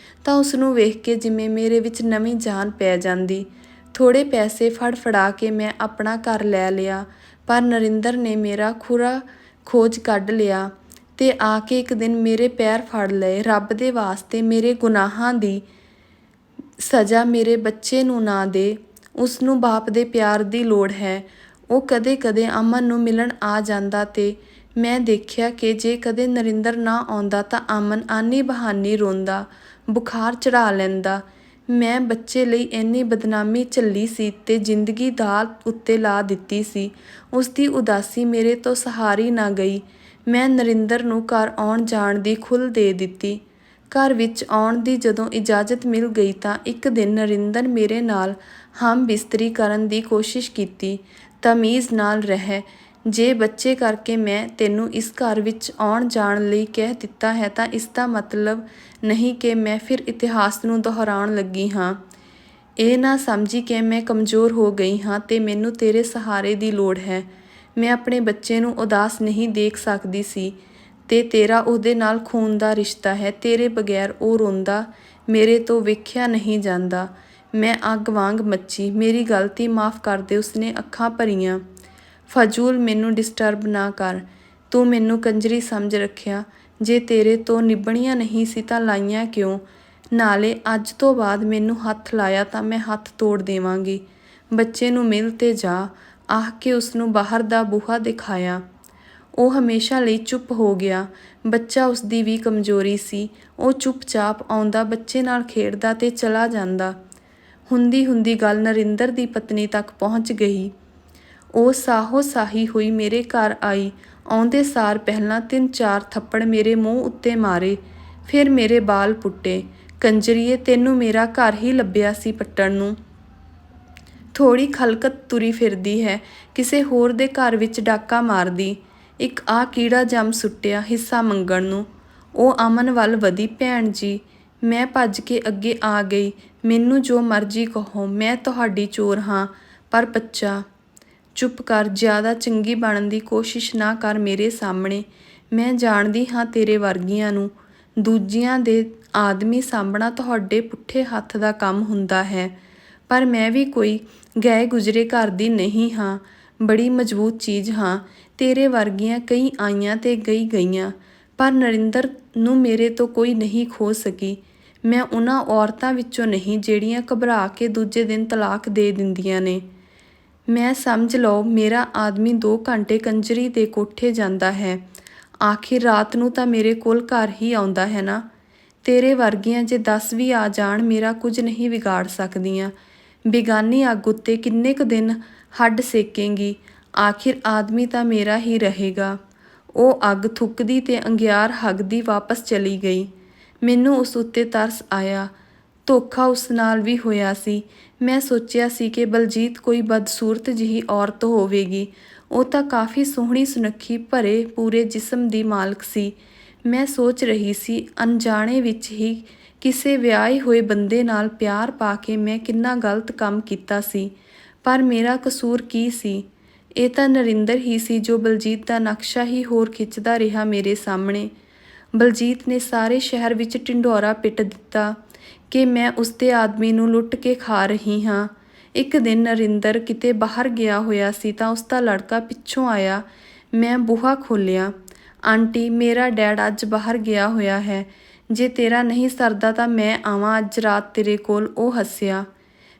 ਤਾਂ ਉਸਨੂੰ ਵੇਖ ਕੇ ਜਿਵੇਂ ਮੇਰੇ ਵਿੱਚ ਨਵੀਂ ਜਾਨ ਪੈ ਜਾਂਦੀ। ਥੋੜ੍ਹੇ ਪੈਸੇ ਫੜਾ ਕੇ ਮੈਂ ਆਪਣਾ ਘਰ ਲੈ ਲਿਆ, ਪਰ ਨਰਿੰਦਰ ਨੇ ਮੇਰਾ ਖੁਰਾ ਖੋਜ ਕੱਢ ਲਿਆ ਤੇ ਆ ਕੇ ਇੱਕ ਦਿਨ ਮੇਰੇ ਪੈਰ ਫੜ ਲਏ। ਰੱਬ ਦੇ ਵਾਸਤੇ ਮੇਰੇ ਗੁਨਾਹਾਂ ਦੀ ਸਜ਼ਾ ਮੇਰੇ ਬੱਚੇ ਨੂੰ ਨਾ ਦੇ। ਉਸਨੂੰ ਬਾਪ ਦੇ ਪਿਆਰ ਦੀ ਲੋੜ ਹੈ। ਉਹ ਕਦੇ-ਕਦੇ ਅਮਨ ਨੂੰ ਮਿਲਣ ਆ ਜਾਂਦਾ ਤੇ ਮੈਂ ਦੇਖਿਆ ਕਿ ਜੇ ਕਦੇ ਨਰਿੰਦਰ ਨਾ ਆਉਂਦਾ ਤਾਂ ਅਮਨ ਆਨੀ ਬਹਾਨੀ ਰੋਂਦਾ, ਬੁਖਾਰ ਚੜ੍ਹਾ ਲੈਂਦਾ। ਮੈਂ ਬੱਚੇ ਲਈ ਇੰਨੀ ਬਦਨਾਮੀ ਝੱਲੀ ਸੀ ਤੇ ਜ਼ਿੰਦਗੀ ਦਾਅ ਉੱਤੇ ਲਾ ਦਿੱਤੀ ਸੀ। ਉਸਦੀ ਉਦਾਸੀ ਮੇਰੇ ਤੋਂ ਸਹਾਰੀ ਨਾ ਗਈ। ਮੈਂ ਨਰਿੰਦਰ ਨੂੰ ਘਰ ਆਉਣ ਜਾਣ ਦੀ ਖੁੱਲ੍ਹ ਦੇ ਦਿੱਤੀ। ਘਰ ਵਿੱਚ ਆਉਣ ਦੀ ਜਦੋਂ ਇਜਾਜ਼ਤ ਮਿਲ ਗਈ ਤਾਂ ਇੱਕ ਦਿਨ ਨਰਿੰਦਰ ਮੇਰੇ ਨਾਲ ਹਮ-ਬਿਸਤਰੀ ਕਰਨ ਦੀ ਕੋਸ਼ਿਸ਼ ਕੀਤੀ। ਤਮੀਜ਼ ਨਾਲ ਰਹਿ। ਜੇ ਬੱਚੇ ਕਰਕੇ ਮੈਂ ਤੈਨੂੰ ਇਸ ਘਰ ਵਿੱਚ ਆਉਣ ਜਾਣ ਲਈ ਕਹਿ ਦਿੱਤਾ ਹੈ ਤਾਂ ਇਸਦਾ ਮਤਲਬ ਨਹੀਂ ਕਿ ਮੈਂ ਫਿਰ ਇਤਿਹਾਸ ਨੂੰ ਦੁਹਰਾਉਣ ਲੱਗੀ ਹਾਂ। ਇਹ ਨਾ ਸਮਝੀ ਕਿ ਮੈਂ ਕਮਜ਼ੋਰ ਹੋ ਗਈ ਹਾਂ ਤੇ ਮੈਨੂੰ ਤੇਰੇ ਸਹਾਰੇ ਦੀ ਲੋੜ ਹੈ। ਮੈਂ ਆਪਣੇ ਬੱਚੇ ਨੂੰ ਉਦਾਸ ਨਹੀਂ ਦੇਖ ਸਕਦੀ ਸੀ ਤੇ ਤੇਰਾ ਉਹਦੇ ਨਾਲ ਖੂਨ ਦਾ ਰਿਸ਼ਤਾ ਹੈ। ਤੇਰੇ ਬਗੈਰ ਉਹ ਰੋਂਦਾ ਮੇਰੇ ਤੋਂ ਵੇਖਿਆ ਨਹੀਂ ਜਾਂਦਾ। ਮੈਂ ਅੱਗ ਵਾਂਗ ਮੱਚੀ। ਮੇਰੀ ਗਲਤੀ ਮਾਫ਼ ਕਰ ਦੇ। ਉਸਨੇ ਅੱਖਾਂ ਭਰੀਆਂ। ਫਜ਼ੂਲ ਮੈਨੂੰ ਡਿਸਟਰਬ ਨਾ ਕਰ। ਤੂੰ ਮੈਨੂੰ ਕੰਜਰੀ ਸਮਝ ਰੱਖਿਆ। ਜੇ ਤੇਰੇ ਤੋਂ ਨਿਭਣੀਆਂ ਨਹੀਂ ਸੀ ਤਾਂ ਲਾਈਆਂ ਕਿਉਂ? ਨਾਲੇ ਅੱਜ ਤੋਂ ਬਾਅਦ ਮੈਨੂੰ ਹੱਥ ਲਾਇਆ ਤਾਂ ਮੈਂ ਹੱਥ ਤੋੜ ਦੇਵਾਂਗੀ। ਬੱਚੇ ਨੂੰ ਮਿਲ ਤੇ ਜਾ, ਆਖ ਕੇ ਉਸਨੂੰ ਬਾਹਰ ਦਾ ਬੂਹਾ ਦਿਖਾਇਆ। ਉਹ ਹਮੇਸ਼ਾ ਲਈ ਚੁੱਪ ਹੋ ਗਿਆ। ਬੱਚਾ ਉਸਦੀ ਵੀ ਕਮਜ਼ੋਰੀ ਸੀ। ਉਹ ਚੁੱਪ-ਚਾਪ ਆਉਂਦਾ, ਬੱਚੇ ਨਾਲ ਖੇਡਦਾ ਤੇ ਚਲਾ ਜਾਂਦਾ। ਹੁੰਦੀ ਗੱਲ ਨਰਿੰਦਰ ਦੀ ਪਤਨੀ ਤੱਕ ਪਹੁੰਚ ਗਈ। ਉਹ ਸਾਹੋ-ਸਾਹੀ ਹੋਈ ਮੇਰੇ ਘਰ ਆਈ। ਆਉਂਦੇ ਸਾਰ ਪਹਿਲਾਂ 3-4 ਥੱਪੜ ਮੇਰੇ ਮੂੰਹ ਉੱਤੇ ਮਾਰੇ, ਫਿਰ ਮੇਰੇ ਬਾਲ ਪੁੱਟੇ। ਕੰਜਰੀਏ, ਤੈਨੂੰ ਮੇਰਾ ਘਰ ਹੀ ਲੱਭਿਆ ਸੀ ਪੱਟਣ ਨੂੰ। ਥੋੜ੍ਹੀ ਖਲਕਤ ਤੁਰੀ ਫਿਰਦੀ ਹੈ, ਕਿਸੇ ਹੋਰ ਦੇ ਘਰ ਵਿੱਚ ਡਾਕਾ ਮਾਰਦੀ। ਇੱਕ ਆਹ ਕੀੜਾ ਜੰਮ ਸੁੱਟਿਆ ਹਿੱਸਾ ਮੰਗਣ ਨੂੰ। ਉਹ ਅਮਨ ਵੱਲ ਵਧੀ। ਭੈਣ ਜੀ, ਮੈਂ ਭੱਜ ਕੇ ਅੱਗੇ ਆ ਗਈ। ਮੈਨੂੰ ਜੋ ਮਰਜ਼ੀ ਕਹੋ, ਮੈਂ ਤੁਹਾਡੀ ਚੋਰ ਹਾਂ। ਪਰ ਬੱਚਾ। ਚੁੱਪ ਕਰ। ਜ਼ਿਆਦਾ ਚੰਗੀ ਬਣਨ ਦੀ ਕੋਸ਼ਿਸ਼ ਨਾ ਕਰ ਮੇਰੇ ਸਾਹਮਣੇ। ਮੈਂ ਜਾਣਦੀ ਹਾਂ ਤੇਰੇ ਵਰਗੀਆਂ ਨੂੰ। ਦੂਜਿਆਂ ਦੇ ਆਦਮੀ ਸਾਂਭਣਾ ਤੁਹਾਡੇ ਪੁੱਠੇ ਹੱਥ ਦਾ ਕੰਮ ਹੁੰਦਾ ਹੈ। ਪਰ ਮੈਂ ਵੀ ਕੋਈ ਗਏ ਗੁਜ਼ਰੇ ਘਰ ਦੀ ਨਹੀਂ ਹਾਂ। ਬੜੀ ਮਜ਼ਬੂਤ ਚੀਜ਼ ਹਾਂ। ਤੇਰੇ ਵਰਗੀਆਂ ਕਈ ਆਈਆਂ ਤੇ ਕਈ ਗਈਆਂ, ਪਰ ਨਰਿੰਦਰ ਨੂੰ ਮੇਰੇ ਤੋਂ ਕੋਈ ਨਹੀਂ ਖੋ ਸਕੀ। ਮੈਂ ਉਹਨਾਂ ਔਰਤਾਂ ਵਿੱਚੋਂ ਨਹੀਂ ਜਿਹੜੀਆਂ ਘਬਰਾ ਕੇ ਦੂਜੇ ਦਿਨ ਤਲਾਕ ਦੇ ਦਿੰਦੀਆਂ ਨੇ। ਮੈਂ ਸਮਝ ਲਓ, ਮੇਰਾ ਆਦਮੀ 2 ਘੰਟੇ ਕੰਜਰੀ ਦੇ ਕੋਠੇ ਜਾਂਦਾ ਹੈ। ਆਖਿਰ ਰਾਤ ਨੂੰ ਤਾਂ ਮੇਰੇ ਕੋਲ ਘਰ ਹੀ ਆਉਂਦਾ ਹੈ ਨਾ। ਤੇਰੇ ਵਰਗੀਆਂ ਜੇ 10 ਵੀ ਆ ਜਾਣ, ਮੇਰਾ ਕੁਝ ਨਹੀਂ ਵਿਗਾੜ ਸਕਦੀਆਂ। ਬੇਗਾਨੀ ਅੱਗ ਉੱਤੇ ਕਿੰਨੇ ਕੁ ਦਿਨ ਹੱਡ ਸੇਕੇਂਗੀ? ਆਖਿਰ ਆਦਮੀ ਤਾਂ ਮੇਰਾ ਹੀ ਰਹੇਗਾ। ਉਹ ਅੱਗ ਥੁੱਕਦੀ ਤੇ ਅੰਗਿਆਰ ਹੱਗਦੀ ਵਾਪਸ ਚਲੀ ਗਈ। ਮੈਨੂੰ ਉਸ ਉੱਤੇ ਤਰਸ ਆਇਆ। ਧੋਖਾ ਉਸ ਨਾਲ ਵੀ ਹੋਇਆ ਸੀ। ਮੈਂ ਸੋਚਿਆ ਸੀ ਕਿ ਬਲਜੀਤ ਕੋਈ ਬਦਸੂਰਤ ਜਿਹੀ ਔਰਤ ਹੋਵੇਗੀ। ਉਹ ਤਾਂ ਕਾਫੀ ਸੋਹਣੀ ਸੁਨੱਖੀ ਭਰੇ ਪੂਰੇ ਜਿਸਮ ਦੀ ਮਾਲਕ ਸੀ। ਮੈਂ ਸੋਚ ਰਹੀ ਸੀ, ਅਣਜਾਣੇ ਵਿੱਚ ਹੀ ਕਿਸੇ ਵਿਆਹੇ ਹੋਏ ਬੰਦੇ ਨਾਲ ਪਿਆਰ ਪਾ ਕੇ ਮੈਂ ਕਿੰਨਾ ਗਲਤ ਕੰਮ ਕੀਤਾ ਸੀ। ਪਰ ਮੇਰਾ ਕਸੂਰ ਕੀ ਸੀ? ਇਹ ਤਾਂ ਨਰਿੰਦਰ ਹੀ ਸੀ ਜੋ ਬਲਜੀਤ ਦਾ ਨਕਸ਼ਾ ਹੀ ਹੋਰ ਖਿੱਚਦਾ ਰਿਹਾ ਮੇਰੇ ਸਾਹਮਣੇ। ਬਲਜੀਤ ਨੇ ਸਾਰੇ ਸ਼ਹਿਰ ਵਿੱਚ ਢਿੰਡੋਰਾ ਪਿੱਟ ਦਿੱਤਾ ਕਿ ਮੈਂ ਉਸਦੇ ਆਦਮੀ ਨੂੰ ਲੁੱਟ ਕੇ ਖਾ ਰਹੀ ਹਾਂ। ਇੱਕ ਦਿਨ ਨਰਿੰਦਰ ਕਿਤੇ ਬਾਹਰ ਗਿਆ ਹੋਇਆ ਸੀ ਤਾਂ ਉਸਦਾ ਲੜਕਾ ਪਿੱਛੋਂ ਆਇਆ। ਮੈਂ ਬੂਹਾ ਖੋਲ੍ਹਿਆ। ਆਂਟੀ, ਮੇਰਾ ਡੈਡ ਅੱਜ ਬਾਹਰ ਗਿਆ ਹੋਇਆ ਹੈ। ਜੇ ਤੇਰਾ ਨਹੀਂ ਸਰਦਾ ਤਾਂ ਮੈਂ ਆਵਾਂ ਅੱਜ ਰਾਤ ਤੇਰੇ ਕੋਲ। ਉਹ ਹੱਸਿਆ।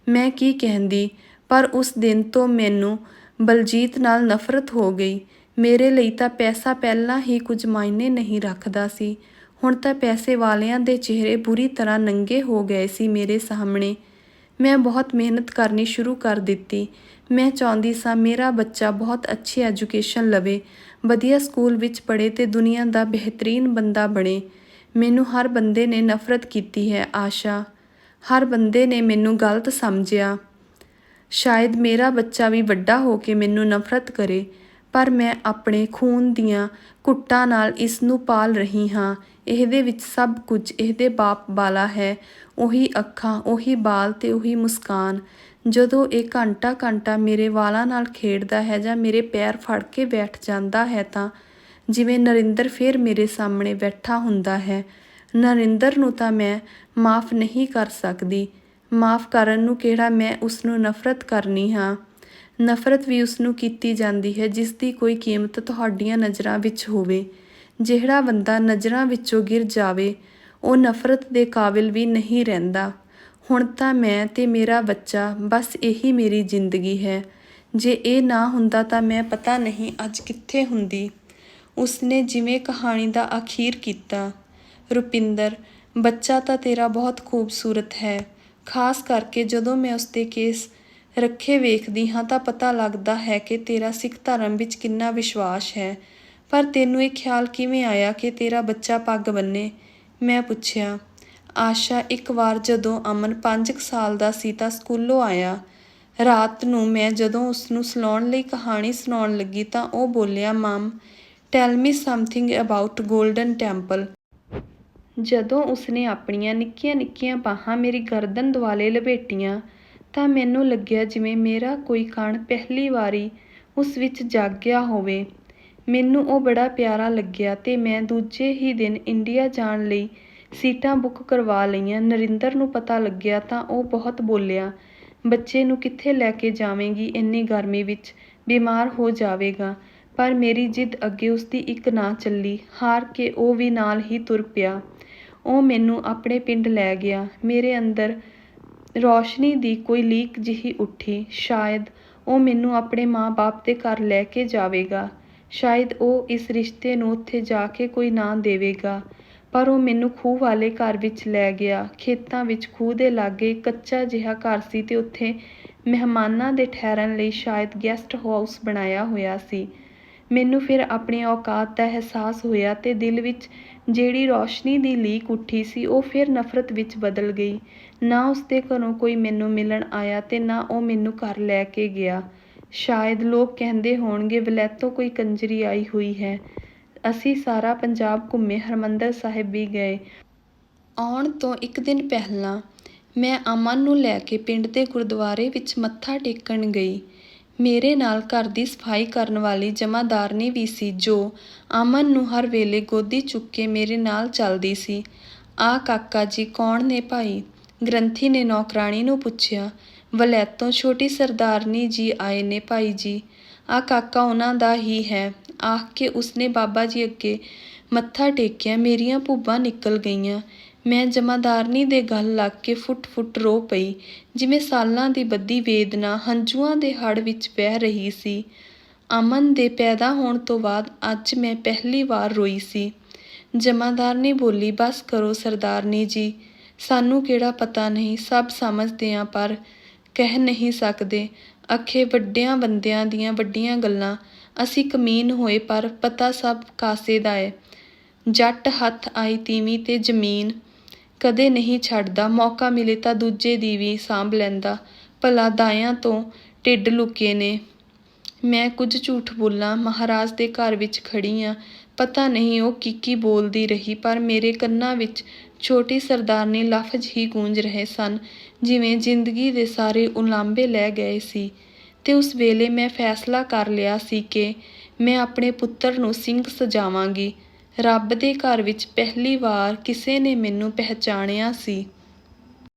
ਮੈਂ ਕੀ ਕਹਿੰਦੀ, ਪਰ ਉਸ ਦਿਨ ਤੋਂ ਮੈਨੂੰ ਬਲਜੀਤ ਨਾਲ ਨਫ਼ਰਤ ਹੋ ਗਈ। ਮੇਰੇ ਲਈ ਤਾਂ ਪੈਸਾ ਪਹਿਲਾਂ ਹੀ ਕੁਝ ਮਾਇਨੇ ਨਹੀਂ ਰੱਖਦਾ ਸੀ। ਹੁਣ ਤਾਂ ਪੈਸੇ ਵਾਲਿਆਂ ਦੇ ਚਿਹਰੇ ਬੁਰੀ ਤਰ੍ਹਾਂ ਨੰਗੇ ਹੋ ਗਏ ਸੀ ਮੇਰੇ ਸਾਹਮਣੇ। ਮੈਂ ਬਹੁਤ ਮਿਹਨਤ ਕਰਨੀ ਸ਼ੁਰੂ ਕਰ ਦਿੱਤੀ। ਮੈਂ ਚਾਹੁੰਦੀ ਸਾਂ ਮੇਰਾ ਬੱਚਾ ਬਹੁਤ ਅੱਛੀ ਐਜੂਕੇਸ਼ਨ ਲਵੇ, ਵਧੀਆ ਸਕੂਲ ਵਿੱਚ ਪੜ੍ਹੇ ਤੇ ਦੁਨੀਆ ਦਾ ਬਿਹਤਰੀਨ ਬੰਦਾ ਬਣੇ। ਮੈਨੂੰ ਹਰ ਬੰਦੇ ਨੇ ਨਫ਼ਰਤ ਕੀਤੀ ਹੈ ਆਸ਼ਾ। ਹਰ ਬੰਦੇ ਨੇ ਮੈਨੂੰ ਗਲਤ ਸਮਝਿਆ। ਸ਼ਾਇਦ ਮੇਰਾ ਬੱਚਾ ਵੀ ਵੱਡਾ ਹੋ ਕੇ ਮੈਨੂੰ ਨਫ਼ਰਤ ਕਰੇ, ਪਰ ਮੈਂ ਆਪਣੇ ਖੂਨ ਦੀਆਂ ਘੁੱਟਾਂ ਨਾਲ ਇਸ ਨੂੰ ਪਾਲ ਰਹੀ ਹਾਂ। ਇਹਦੇ ਵਿੱਚ ਸਭ ਕੁਝ ਇਹਦੇ ਬਾਪ ਵਾਲਾ ਹੈ। ਉਹੀ ਅੱਖਾਂ, ਉਹੀ ਬਾਲ ਤੇ ਉਹੀ ਮੁਸਕਾਨ। ਜਦੋਂ ਇਹ ਘੰਟਾ ਮੇਰੇ ਵਾਲਾਂ ਨਾਲ ਖੇਡਦਾ ਹੈ ਜਾਂ ਮੇਰੇ ਪੈਰ ਫੜ ਕੇ ਬੈਠ ਜਾਂਦਾ ਹੈ ਤਾਂ ਜਿਵੇਂ ਨਰਿੰਦਰ ਫਿਰ ਮੇਰੇ ਸਾਹਮਣੇ ਬੈਠਾ ਹੁੰਦਾ ਹੈ। ਨਰਿੰਦਰ ਨੂੰ ਤਾਂ ਮੈਂ ਮਾਫ਼ ਨਹੀਂ ਕਰ ਸਕਦੀ। ਮਾਫ਼ ਕਰਨ ਨੂੰ ਕਿਹੜਾ ਮੈਂ ਉਸਨੂੰ ਨਫ਼ਰਤ ਕਰਨੀ ਹਾਂ। ਨਫ਼ਰਤ ਵੀ ਉਸਨੂੰ ਕੀਤੀ ਜਾਂਦੀ ਹੈ ਜਿਸ ਦੀ ਕੋਈ ਕੀਮਤ ਤੁਹਾਡੀਆਂ ਨਜ਼ਰਾਂ ਵਿੱਚ ਹੋਵੇ। ਜਿਹੜਾ ਬੰਦਾ ਨਜ਼ਰਾਂ ਵਿੱਚੋਂ ਗਿਰ ਜਾਵੇ, ਉਹ ਨਫ਼ਰਤ ਦੇ ਕਾਬਿਲ ਵੀ ਨਹੀਂ ਰਹਿੰਦਾ। ਹੁਣ ਤਾਂ ਮੈਂ ਤੇ ਮੇਰਾ ਬੱਚਾ, ਬਸ ਇਹੀ ਮੇਰੀ ਜ਼ਿੰਦਗੀ ਹੈ। ਜੇ ਇਹ ਨਾ ਹੁੰਦਾ ਤਾਂ ਮੈਂ ਪਤਾ ਨਹੀਂ ਅੱਜ ਕਿੱਥੇ ਹੁੰਦੀ। ਉਸਨੇ ਜਿਵੇਂ ਕਹਾਣੀ ਦਾ ਅਖੀਰ ਕੀਤਾ। ਰੁਪਿੰਦਰ, ਬੱਚਾ ਤਾਂ ਤੇਰਾ ਬਹੁਤ ਖੂਬਸੂਰਤ ਹੈ। ਖਾਸ ਕਰਕੇ ਜਦੋਂ ਮੈਂ ਉਸਦੇ ਕੇਸ ਰੱਖੇ ਵੇਖਦੀ ਹਾਂ ਤਾਂ ਪਤਾ ਲੱਗਦਾ ਹੈ ਕਿ ਤੇਰਾ ਸਿੱਖ ਧਰਮ ਵਿੱਚ ਕਿੰਨਾ ਵਿਸ਼ਵਾਸ ਹੈ। ਪਰ ਤੈਨੂੰ ਇਹ ਖਿਆਲ ਕਿਵੇਂ ਆਇਆ ਕਿ ਤੇਰਾ ਬੱਚਾ ਪੱਗ ਬੰਨੇ? ਮੈਂ ਪੁੱਛਿਆ। ਆਸ਼ਾ, ਇੱਕ ਵਾਰ ਜਦੋਂ ਅਮਨ 5 ਸਾਲ ਦਾ ਸੀ ਤਾਂ ਸਕੂਲੋਂ ਆਇਆ। ਰਾਤ ਨੂੰ ਮੈਂ ਜਦੋਂ ਉਸਨੂੰ ਸੁਲਾਉਣ ਲਈ ਕਹਾਣੀ ਸੁਣਾਉਣ ਲੱਗੀ ਤਾਂ ਉਹ ਬੋਲਿਆ, ਮਮ, ਟੈਲ ਮੀ ਸਮਥਿੰਗ ਅਬਾਊਟ ਗੋਲਡਨ ਟੈਂਪਲ। ਜਦੋਂ ਉਸਨੇ ਆਪਣੀਆਂ ਨਿੱਕੀਆਂ ਨਿੱਕੀਆਂ ਬਾਹਾਂ ਮੇਰੀ ਗਰਦਨ ਦੁਆਲੇ ਲਪੇਟੀਆਂ ਤਾਂ ਮੈਨੂੰ ਲੱਗਿਆ ਜਿਵੇਂ ਮੇਰਾ ਕੋਈ ਕਣ ਪਹਿਲੀ ਵਾਰੀ ਉਸ ਵਿੱਚ ਜਾਗਿਆ ਹੋਵੇ। ਮੈਨੂੰ ਉਹ ਬੜਾ ਪਿਆਰਾ ਲੱਗਿਆ ਤੇ ਮੈਂ ਦੂਜੇ ਹੀ ਦਿਨ ਇੰਡੀਆ ਜਾਣ ਲਈ ਸੀਟਾਂ ਬੁੱਕ ਕਰਵਾ ਲਈਆਂ। ਨਰਿੰਦਰ ਨੂੰ ਪਤਾ ਲੱਗਿਆ ਤਾਂ ਉਹ ਬਹੁਤ ਬੋਲਿਆ, ਬੱਚੇ ਨੂੰ ਕਿੱਥੇ ਲੈ ਕੇ ਜਾਵੇਂਗੀ ਇੰਨੀ ਗਰਮੀ ਵਿੱਚ, ਬਿਮਾਰ ਹੋ ਜਾਵੇਗਾ। ਪਰ ਮੇਰੀ ਜਿੱਦ ਅੱਗੇ ਉਸਦੀ ਇੱਕ ਨਾ ਚੱਲੀ। ਹਾਰ ਕੇ ਉਹ ਵੀ ਨਾਲ ਹੀ ਤੁਰ ਪਿਆ। ਉਹ ਮੈਨੂੰ ਆਪਣੇ ਪਿੰਡ ਲੈ ਗਿਆ। ਮੇਰੇ ਅੰਦਰ ਰੌਸ਼ਨੀ ਦੀ ਕੋਈ ਲੀਕ ਜਿਹੀ ਉੱਠੀ। ਸ਼ਾਇਦ ਉਹ ਮੈਨੂੰ ਆਪਣੇ ਮਾਂ-ਬਾਪ ਦੇ ਘਰ ਲੈ ਕੇ ਜਾਵੇਗਾ। ਸ਼ਾਇਦ ਉਹ ਇਸ ਰਿਸ਼ਤੇ ਨੂੰ ਉੱਥੇ ਜਾ ਕੇ ਕੋਈ ਨਾਂ ਦੇਵੇਗਾ। ਪਰ ਉਹ ਮੈਨੂੰ ਖੂਹ ਵਾਲੇ ਘਰ ਵਿੱਚ ਲੈ ਗਿਆ। ਖੇਤਾਂ ਵਿੱਚ ਖੂਹ ਦੇ ਲਾਗੇ ਇੱਕ ਕੱਚਾ ਜਿਹਾ ਘਰ ਸੀ ਤੇ ਉੱਥੇ ਮਹਿਮਾਨਾਂ ਦੇ ਠਹਿਰਨ ਲਈ ਸ਼ਾਇਦ ਗੈਸਟ ਹਾਊਸ ਬਣਾਇਆ ਹੋਇਆ ਸੀ। ਮੈਨੂੰ ਫਿਰ ਆਪਣੀ ਔਕਾਤ ਦਾ ਅਹਿਸਾਸ ਹੋਇਆ ਤੇ ਦਿਲ ਵਿੱਚ ਜਿਹੜੀ ਰੌਸ਼ਨੀ ਦੀ ਲੀਕ ਉੱਠੀ ਸੀ ਉਹ ਫਿਰ ਨਫ਼ਰਤ ਵਿੱਚ ਬਦਲ ਗਈ। ਨਾ ਉਸਦੇ ਘਰੋਂ ਕੋਈ ਮੈਨੂੰ ਮਿਲਣ ਆਇਆ ਤੇ ਨਾ ਉਹ ਮੈਨੂੰ ਘਰ ਲੈ ਕੇ ਗਿਆ। ਸ਼ਾਇਦ ਲੋਕ ਕਹਿੰਦੇ ਹੋਣਗੇ ਵਲੈਤੋਂ ਕੋਈ ਕੰਜਰੀ ਆਈ ਹੋਈ ਹੈ। ਅਸੀਂ ਸਾਰਾ ਪੰਜਾਬ ਘੁੰਮੇ, ਹਰਿਮੰਦਰ ਸਾਹਿਬ ਵੀ ਗਏ। ਆਉਣ ਤੋਂ ਇੱਕ ਦਿਨ ਪਹਿਲਾਂ ਮੈਂ ਅਮਨ ਨੂੰ ਲੈ ਕੇ ਪਿੰਡ ਦੇ ਗੁਰਦੁਆਰੇ ਵਿੱਚ ਮੱਥਾ ਟੇਕਣ ਗਈ। ਮੇਰੇ ਨਾਲ ਘਰ ਦੀ ਸਫਾਈ ਕਰਨ ਵਾਲੀ ਜਮਾਦਾਰਨੀ ਵੀ ਸੀ ਜੋ ਅਮਨ ਨੂੰ ਹਰ ਵੇਲੇ ਗੋਦੀ ਚੁੱਕ ਕੇ ਮੇਰੇ ਨਾਲ ਚੱਲਦੀ ਸੀ। ਆਹ ਕਾਕਾ ਜੀ ਕੌਣ ਨੇ ਭਾਈ? ਗ੍ਰੰਥੀ ਨੇ ਨੌਕਰਾਣੀ ਨੂੰ ਪੁੱਛਿਆ। ਵਲੈਤੋਂ ਛੋਟੀ ਸਰਦਾਰਨੀ ਜੀ ਆਏ ਨੇ ਭਾਈ ਜੀ। ਆਹ ਕਾਕਾ ਉਹਨਾਂ ਦਾ ਹੀ ਹੈ, ਆਖ ਕੇ ਉਸਨੇ ਬਾਬਾ ਜੀ ਅੱਗੇ ਮੱਥਾ ਟੇਕਿਆ। ਮੇਰੀਆਂ ਭੁੱਬਾਂ ਨਿਕਲ ਗਈਆਂ। ਮੈਂ ਜਮਾਦਾਰਨੀ ਦੇ ਗਲ ਲੱਗ ਕੇ ਫੁੱਟ-ਫੁੱਟ ਰੋ ਪਈ, ਜਿਵੇਂ ਸਾਲਾਂ ਦੀ ਬੱਧੀ ਵੇਦਨਾ ਹੰਝੂਆਂ ਦੇ ਹੜ੍ਹ ਵਿੱਚ ਵਹਿ ਰਹੀ ਸੀ। ਅਮਨ ਦੇ ਪੈਦਾ ਹੋਣ ਤੋਂ ਬਾਅਦ ਅੱਜ ਮੈਂ ਪਹਿਲੀ ਵਾਰ ਰੋਈ ਸੀ। ਜਮਾਦਾਰਨੀ ਬੋਲੀ, ਬਸ ਕਰੋ ਸਰਦਾਰਨੀ ਜੀ, ਸਾਨੂੰ ਕਿਹੜਾ ਪਤਾ ਨਹੀਂ, ਸਭ ਸਮਝਦੇ ਆਂ ਪਰ ਕਹਿ ਨਹੀਂ ਸਕਦੇ। ਅਖੇ ਵੱਡਿਆਂ ਬੰਦਿਆਂ ਦੀਆਂ ਵੱਡੀਆਂ ਗੱਲਾਂ। ਅਸੀਂ ਕਮੀਨ ਹੋਏ ਪਰ ਪਤਾ ਸਭ ਕਾਸੇ ਦਾ ਏ। ਜੱਟ ਹੱਥ ਆਈ ਤੀਵੀਂ ਤੇ ਜ਼ਮੀਨ ਕਦੇ ਨਹੀਂ ਛੱਡਦਾ, ਮੌਕਾ ਮਿਲੇ ਤਾਂ ਦੂਜੇ ਦੀ ਵੀ ਸਾਂਭ ਲੈਂਦਾ। ਭਲਾ ਦਾਇਆਂ ਤੋਂ ਢਿੱਡ ਲੁਕੇ ਨੇ। ਮੈਂ ਕੁਝ ਝੂਠ ਬੋਲਾਂ, ਮਹਾਰਾਜ ਦੇ ਘਰ ਵਿੱਚ ਖੜੀ ਆਂ। ਪਤਾ ਨਹੀਂ ਉਹ ਕੀ ਬੋਲਦੀ ਰਹੀ ਪਰ ਮੇਰੇ ਕੰਨਾਂ ਵਿੱਚ ਛੋਟੀ ਸਰਦਾਰਨੀ ਲਫ਼ਜ਼ ਹੀ ਗੂੰਜ ਰਹੇ ਸਨ, ਜਿਵੇਂ ਜ਼ਿੰਦਗੀ ਦੇ ਸਾਰੇ ਉਲਾਂਭੇ ਲੈ ਗਏ ਸੀ। ਤੇ ਉਸ ਵੇਲੇ ਮੈਂ ਫੈਸਲਾ ਕਰ ਲਿਆ ਸੀ ਕਿ ਮੈਂ ਆਪਣੇ ਪੁੱਤਰ ਨੂੰ ਸਿੰਘ ਸਜਾਵਾਂਗੀ। ਰੱਬ ਦੇ ਘਰ ਵਿੱਚ ਪਹਿਲੀ ਵਾਰ ਕਿਸੇ ਨੇ ਮੈਨੂੰ ਪਹਿਚਾਣਿਆ ਸੀ।